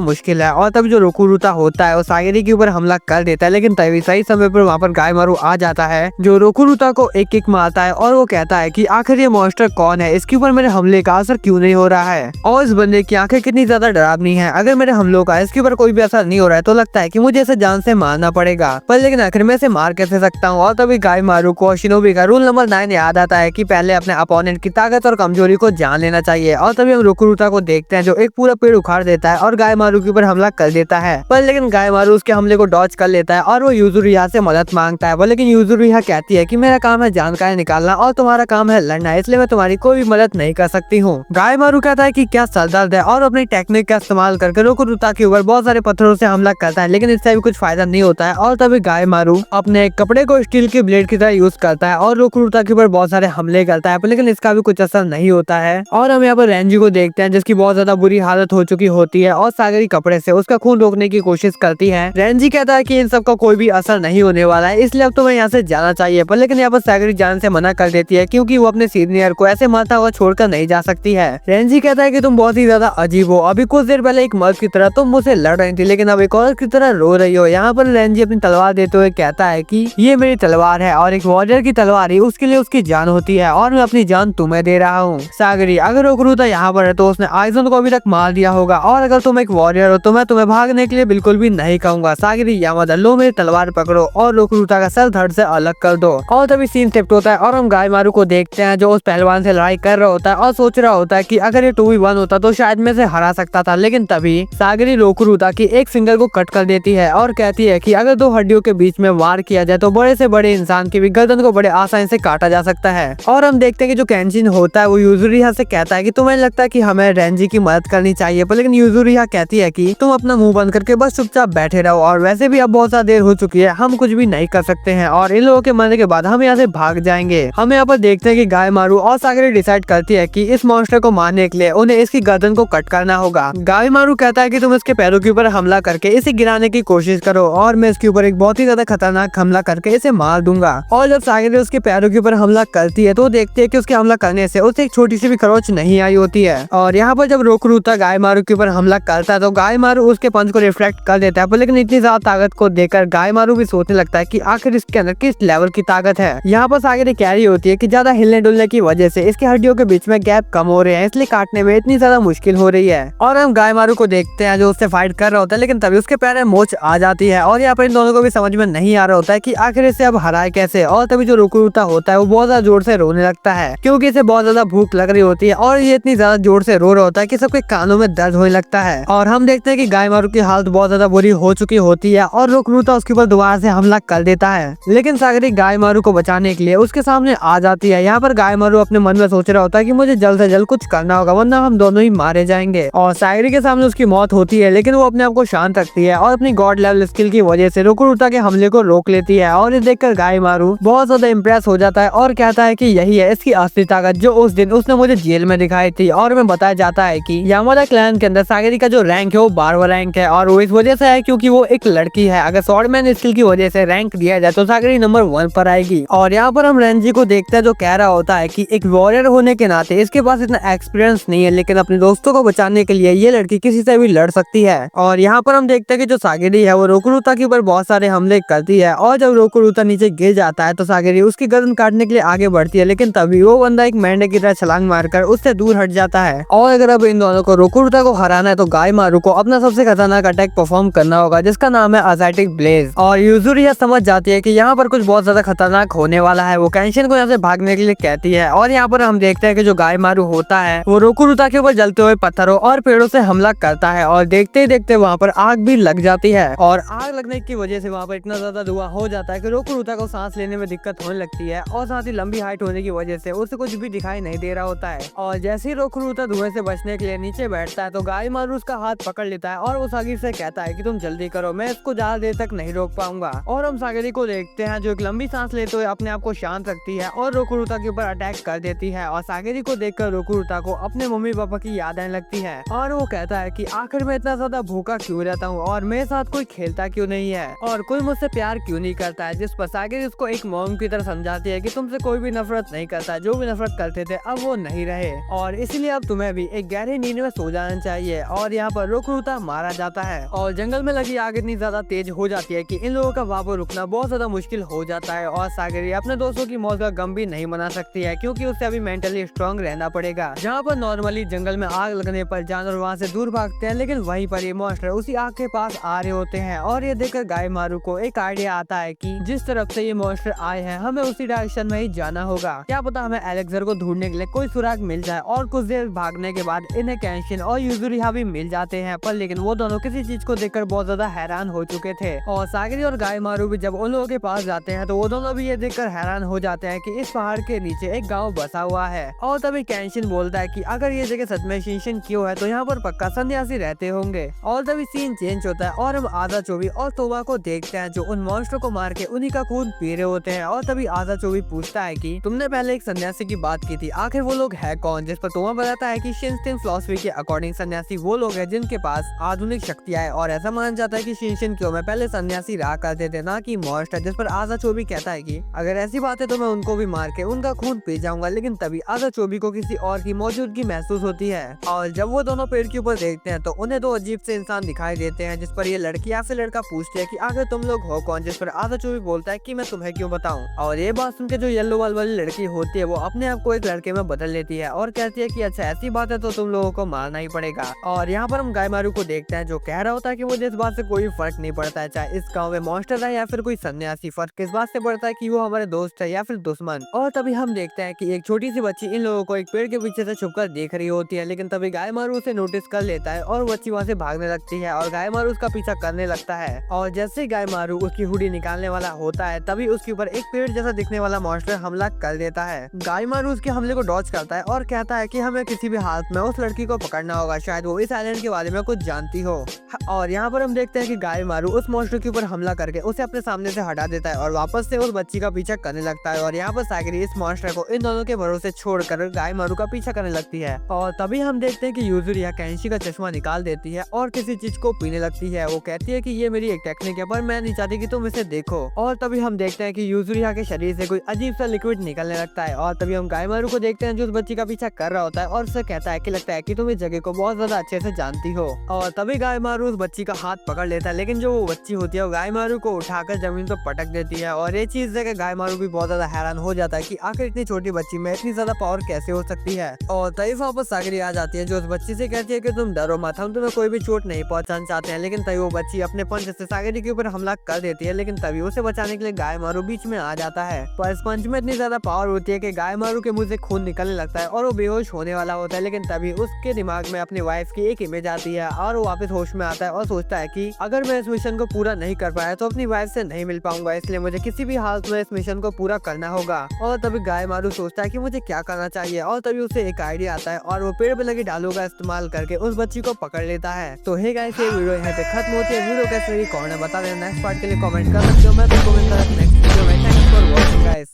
मुश्किल है। और तभी जो रोकुरुता होता है वो सागिरी के ऊपर हमला कर देता है, लेकिन तभी सही समय पर वहाँ पर गाइमारू आ जाता है जो रोकुरुता को एक किक मारता है और वो कहता है कि आखिर ये मॉन्स्टर कौन है, इसके ऊपर मेरे हमले का असर क्यों नहीं हो रहा है और इस बंदे की आंखें कितनी ज्यादा डरावनी है। अगर मेरे हमलों का इसके ऊपर कोई भी असर नहीं हो रहा है तो लगता है कि मुझे इसे जान से मारना पड़ेगा, पर लेकिन आखिर में इसे मार कैसे सकता हूँ। और तभी गाइमारू को शिनोबी का रूल नंबर 9 याद आता है कि पहले अपने अपोनेंट की ताकत और कमजोरी को जान लेना चाहिए। और तभी हम रोकुरुता को देखते हैं जो एक पूरा पेड़ उखाड़ देता है और गाइमारू के ऊपर हमला कर देता है, पर लेकिन गाइमारू उसके हमले को डॉज कर लेता है और वो यूजुरिया से मदद मांगता है। लेकिन यूजुरिया कहती है कि मेरा काम है जानकारी निकालना और तुम्हारा काम है लड़ना, इसलिए मैं तुम्हारी कोई भी मदद नहीं कर सकती हूँ। गाइमारू कहता है कि क्या सरदर्द है और अपनी टेक्निक का इस्तेमाल करके रोकुरुता के ऊपर बहुत सारे पत्थरों से हमला करता है, लेकिन इससे भी कुछ फायदा नहीं होता है। और तभी गाइमारू अपने कपड़े को स्टील के ब्लेड की तरह यूज करता है और रोकुरुता के ऊपर बहुत सारे हमले करता है, लेकिन इसका भी कुछ असर नहीं होता है। और हम यहाँ पर रेंजी को देखते हैं जिसकी बहुत ज्यादा बुरी हालत हो चुकी होती है और सागरी कपड़े से उसका खून रोकने की कोशिश करती है। रेंजी कहता है कि इन सब का कोई भी असर नहीं होने वाला है, इसलिए अब तुम्हें यहाँ से जाना चाहिए, पर लेकिन यहाँ पर सागरी जान से मना कर देती है क्योंकि वो अपने सीनियर को ऐसे मारता हुआ छोड़कर नहीं जा सकती है। रेंजी कहता है कि तुम बहुत ही ज्यादा अजीब हो, अभी कुछ देर पहले एक मर्द की तरह तुम मुझसे लड़ रही थी लेकिन अब एक औरत की तरह रो रही हो। यहाँ पर रेंजी अपनी तलवार देते हुए कहता है कि ये मेरी तलवार है और एक वॉरियर की तलवार ही उसके लिए उसकी जान होती है और मैं अपनी जान तुम्हें दे रहा हूँ। सागरी अगर रोकुरुता यहाँ पर है तो उसने आइजन को अभी तक मार दिया होगा और अगर तुम एक वॉरियर हो तो मैं तुम्हें भागने के लिए बिल्कुल भी नहीं कहूंगा। सागरी यामादा लो मेरी तलवार पकड़ो और रोकुरुता का सर धड़ से अलग कर दो। और तभी सीन शिफ्ट होता है और हम गाइमारू को देखते हैं जो उस पहलवान से लड़ाई कर रहा होता है और सोच रहा होता है कि अगर ये 2v1 होता तो शायद मैं से हरा सकता था, लेकिन तभी सागरी रोकुरुता की एक फिंगर को कट कर देती है और कहती है कि अगर दो हड्डियों के बीच में वार किया जाए तो बड़े से बड़े इंसान की भी गर्दन को बड़े आसानी से काटा जा सकता है। और हम देखते हैं कि जो केंशिन होता है वो यूजुरिया से कहता है कि तुम्हें लगता है कि हमें रेंजी की मदद करनी चाहिए, पर लेकिन यूजुरिया कहती है कि तुम अपना मुंह बंद करके बस चुपचाप बैठे रहो और वैसे भी अब बहुत ज्यादा देर हो चुकी है, हम कुछ भी नहीं कर सकते हैं और इन लोगों के मरने के बाद हम यहाँ से भाग जाएंगे। हम यहाँ पर देखते हैं कि गाइमारू और सागरी डिसाइड करती है कि इस मॉन्स्टर को मारने के लिए उन्हें इसकी गर्दन को कट करना होगा। गाइमारू कहता है कि तुम इसके पैरों के ऊपर हमला करके इसे गिराने की कोशिश करो और मैं इसके ऊपर एक बहुत ही ज्यादा खतरनाक हमला करके इसे मार दूंगा। और जब सागरी उसके पैरों के ऊपर हमला करती है तो देखते है कि उसके हमला करने से उसे एक छोटी सी भी खरोच नहीं आई होती है। और यहाँ पर जब रोकुरुता गाइमारू के ऊपर हमला करता है तो गाइमारू उसके पंच को रिफ्लेक्ट कर देता है, लेकिन इतनी ज्यादा ताकत को देखकर गाइमारू भी सोचने लगता है कि आखिर इसके अंदर किस लेवल की ताकत है। यहाँ पर सागरी कह रही होती है कि ज्यादा हिलने डुलने की वजह से इसकी हड्डियों के बीच में गैप कम हो रहे हैं, इसलिए काटने में इतनी ज्यादा मुश्किल हो रही है। और हम गाइमारू को देखते हैं जो उससे फाइट कर रहा होता है, लेकिन तभी उसके पैर में मोच आ जाती है और यहाँ पर इन दोनों को भी समझ में नहीं आ रहा होता है कि आखिर इसे अब हराए कैसे। और तभी जो रोकुरुता होता है वो बहुत ज्यादा जोर से रोने लगता है क्योंकि इसे बहुत ज्यादा भूख लग रही होती है और ये इतनी ज्यादा जोर से रो रहा होता है कि सबके कानों में दर्द होने लगता है। और हम देखते हैं कि गाइमारू की हालत बहुत ज्यादा बुरी हो चुकी होती है और रोकुरुता उसके ऊपर दोबारा से हमला कर देता है, लेकिन सागरी गाइमारू को बचाने के लिए उसके सामने आ जाती है। यहाँ पर गाइमारू अपने मन में सोच रहा होता है कि मुझे जल्द से जल्द कुछ करना होगा वरना हम दोनों ही मारे जाएंगे। और सागरी के सामने उसकी मौत होती है, लेकिन वो अपने आप को शांत रखती है और अपनी गॉड लेवल स्किल की वजह से रोकुरुता के हमले को रोक लेती है। और ये देखकर गाइमारू बहुत ज्यादा इम्प्रेस हो जाता है और कहता है कि यही यही है इसकी असली ताकत जो उस दिन उसने मुझे जेल में दिखाई थी। और हमें बताया जाता है कि यामादा क्लैन के अंदर सागेरी का जो रैंक है वो 12वां रैंक है और वो इस वजह से है क्योंकि वो एक लड़की है। अगर स्वॉर्डमैन स्किल की वजह से रैंक दिया जाए तो सागेरी नंबर 1 पर आएगी। और यहाँ पर हम रेंजी को देखते हैं जो कह रहा होता है कि एक वॉरियर होने के नाते इसके पास इतना एक्सपीरियंस नहीं है, लेकिन अपने दोस्तों को बचाने के लिए ये लड़की किसी से भी लड़ सकती है। और यहाँ पर हम देखते हैं कि जो सागेरी है वो रोकुरुता के ऊपर बहुत सारे हमले करती है और जब रोकुरुता नीचे गिर जाता है तो सागेरी उसकी गर्दन काटने के लिए आगे बढ़ती है, लेकिन तभी वो बंदा एक मेंढे की तरह छलांग मारकर उससे दूर हट जाता है। और अगर अब इन दोनों को रोकुरुता को हराना है तो गाइमारू को अपना सबसे खतरनाक अटैक परफॉर्म करना होगा जिसका नाम है अजाइटिक ब्लेज। और यूजुरी समझ जाती है कि यहाँ पर कुछ बहुत ज्यादा खतरनाक होने वाला है। वो कैंशिन को यहाँ से भागने के लिए कहती है और यहाँ पर हम देखते हैं कि जो गाइमारू होता है वो रोकुरुता के ऊपर जलते हुए पत्थरों और पेड़ों से हमला करता है और देखते ही देखते वहाँ पर आग भी लग जाती है। और आग लगने की वजह से वहाँ पर इतना ज्यादा धुआं हो जाता है कि रोकुरुता को सांस लेने में दिक्कत होने लगती है और साथ ही लंबी हाइट होने की वजह से उसे कुछ भी दिखाई नहीं दे रहा होता है। और जैसे ही रोकुरुता धुएं से बचने के लिए नीचे बैठता है तो गाइमारू उसका हाथ पकड़ लेता है और वो सागिर से कहता है कि तुम जल्दी करो, मैं इसको ज्यादा देर तक नहीं रोक पाऊंगा। और हम सागिरी को देखते हैं जो एक लंबी सांस लेते हुए अपने आप को शांत रखती है और रोकुरुता के ऊपर अटैक कर देती है। और सागिरी को देखकर रोकुरुता को अपने मम्मी पापा की याद आने लगती है और वो कहता है कि आखिर मैं इतना ज्यादा भूखा क्यों रहता हूँ और मेरे साथ कोई खेलता क्यों नहीं है और कोई मुझसे प्यार क्यों नहीं करता है। जिस पर सागिरी उसको एक मॉम की तरह समझाती है कि तुमसे कोई भी नफरत नहीं करता, जो भी नफरत करते थे अब वो नहीं रहे और इसलिए अब तुम्हें भी एक गहरी नींद में सो जाना चाहिए। और यहाँ पर रोकुरुता मारा जाता है और जंगल में लगी आग इतनी ज्यादा तेज हो जाती है कि इन लोगों का वहाँ पर रुकना बहुत ज्यादा मुश्किल हो जाता है। और सागिरी अपने दोस्तों की मौत का गम भी नहीं मना सकती है क्योंकि उसे अभी मेंटली स्ट्रांग रहना पड़ेगा। जहाँ पर नॉर्मली जंगल में आग लगने पर जानवर वहाँ से दूर भागते हैं, लेकिन वहीं पर ये मॉन्स्टर उसी आग के पास आ रहे होते हैं। और ये देखकर गाइमारू को एक आइडिया आता है कि जिस तरफ से ये मॉन्स्टर आए हैं हमें उसी डायरेक्शन में ही जाना होगा। क्या पता हमें एलेक्सर को ढूंढने के लिए कोई सुराग मिल जाए। और कुछ देर भागने के बाद इन्हें कैंशिन और यूजुरिहा भी मिल जाते हैं, पर लेकिन वो दोनों किसी चीज को देखकर बहुत ज्यादा हैरान हो चुके थे। और सागिरी और गाइमारू भी जब उन लोगों के पास जाते हैं तो वो दोनों भी ये देखकर हैरान हो जाते हैं कि इस पहाड़ के नीचे एक गाँव बसा हुआ है। और तभी कैंशिन बोलता है कि अगर ये जगह सच में शिनशिन क्यों है तो यहाँ पर पक्का सन्यासी रहते होंगे। और तभी सीन चेंज होता है और हम आधा चोवी और तोबा को देखते हैं जो उन मॉन्स्टर को मार के उन्हीं का खून पी रहे होते हैं। और तभी आधा चोवी पूछता है कि तुमने पहले एक सन्यासी की बात की थी, आखिर वो लोग है कौन। जिस पर तोबा बताता है कि शिनशिन फिलॉसफी के अकॉर्डिंग सन्यासी वो लोग हैं जिनके पास आधुनिक शक्तियां है और ऐसा माना जाता है कि शिनशिन क्यों में पहले सन्यासी रहा करते थे ना कि मॉन्स्टर। जिस पर आधा चोवी कहता है कि अगर ऐसी बात है तो मैं उनको भी मार के उनका खून पी जाऊंगा। लेकिन तभी आधा चोवी को किसी और की मौजूदगी महसूस होती है और जब वो दोनों पेड़ के ऊपर देखते हैं तो उन्हें दो अजीब से इंसान दिखाई देते हैं। जिस पर ये लड़की या फिर लड़का पूछते हैं कि आखिर तुम लोग हो कौन। जिस पर आधा चोवी बोलता है कि मैं तुम्हें क्यों बताऊं। और ये बात सुन के जो येलो वाली लड़की होती है वो अपने आप को एक लड़के में बदल लेती है और कहती है कि अच्छा ऐसी बात है तो तुम लोगों को मारना ही पड़ेगा। और यहाँ पर हम गाइमारू को देखते हैं जो कह रहा होता है कि मुझे इस बात से कोई फर्क नहीं पड़ता है, चाहे इस गाँव में मॉन्स्टर है या फिर कोई सन्यासी, फर्क इस बात से पड़ता है कि वो हमारे दोस्त है या फिर दुश्मन। और तभी हम देखते हैं कि एक छोटी सी बच्ची इन लोगों को एक पेड़ के पीछे से छुपकर देख रही होती है, लेकिन तभी गाइमारू उसे नोटिस कर लेता है और बच्ची वहाँ से भागने लगती है और गाइमारू उसका पीछा करने लगता है। और जैसे गाइमारू उसकी हुडी निकालने वाला होता है तभी उसके ऊपर एक पेड़ जैसा दिखने वाला मॉन्स्टर हमला कर देता है। गाइमारू उसके हमले को डॉज करता है और कहता है कि हमें किसी भी हालत में उस लड़की को पकड़ना होगा, शायद वो इस आइलैंड के बारे में कुछ जानती हो। और यहाँ पर हम देखते हैं कि गाइमारू उस मॉन्स्टर के ऊपर हमला करके उसे अपने सामने से हटा देता है और वापस से उस बच्ची का पीछा करने लगता है। और यहाँ पर सागिरी इस मॉन्स्टर को इन दोनों के भरोसे छोड़कर गाइमारू का पीछा करने लगती है। और तभी हम देखते हैं कि यूजुरिहा कैंशी का चश्मा निकाल देती है और किसी चीज को पीने लगती है। वो कहती है कि ये मेरी एक टेक्निक है पर मैं नहीं चाहती कि तुम इसे देखो। और तभी हम देखते हैं कि यूजुरिहा के शरीर से कोई अजीब सा लिक्विड निकलने लगता है। और तभी हम गाइमारू को देखते हैं जो उस बच्ची का पीछा कर रहा होता है और उससे कहता है कि लगता है कि तुम इस जगह को बहुत ज्यादा अच्छे से जानती हो। और तभी गाइमारू उस बच्ची का हाथ पकड़ लेता है, लेकिन जो वो बच्ची होती है वो गाइमारू को उठाकर जमीन पर पटक देती है। और ये चीज देख गाइमारू भी बहुत ज्यादा हैरान हो जाता है कि आखिर इतनी छोटी बच्ची में इतनी ज्यादा पावर कैसे हो सकती है। और तभी वापस सागिरी आ जाती है जो उस बच्ची से कहती है कि तुम डरो मत, हम तुम्हें कोई भी चोट नहीं पहुंचाना चाहते हैं। लेकिन तभी वो बच्ची अपने पंच से सागिरी के ऊपर हमला कर देती है, लेकिन तभी उसे बचाने के लिए गाइमारू बीच में आ जाता है। पर इस पंच में इतनी ज्यादा पावर होती है कि गाइमारू के मुंह से खून निकलने लगता है और वो बेहोश होने वाला होता है। लेकिन तभी उसके दिमाग में अपनी वाइफ की एक इमेज आती है और वो वापस होश में आता है और सोचता है कि अगर मैं इस मिशन को पूरा नहीं कर पाया तो अपनी वाइफ से नहीं मिल पाऊंगा, इसलिए मुझे किसी भी हालत में इस मिशन को पूरा करना होगा। और तभी गाइमारू सोचता है कि मुझे क्या करना चाहिए और तभी उसे एक आइडिया आता है और वो पेड़ पे लगी डालों का इस्तेमाल करके उस बच्ची को पकड़ लेता है। तो हे गाइस, ये वीडियो यहाँ पे खत्म होती है। वीडियो कैसे लगी कौन है बता देना, नेक्स्ट पार्ट के लिए कमेंट कर सकते हो। मैं तो कमेंट कर नेक्स्ट वीडियो में। Thanks for watching guys.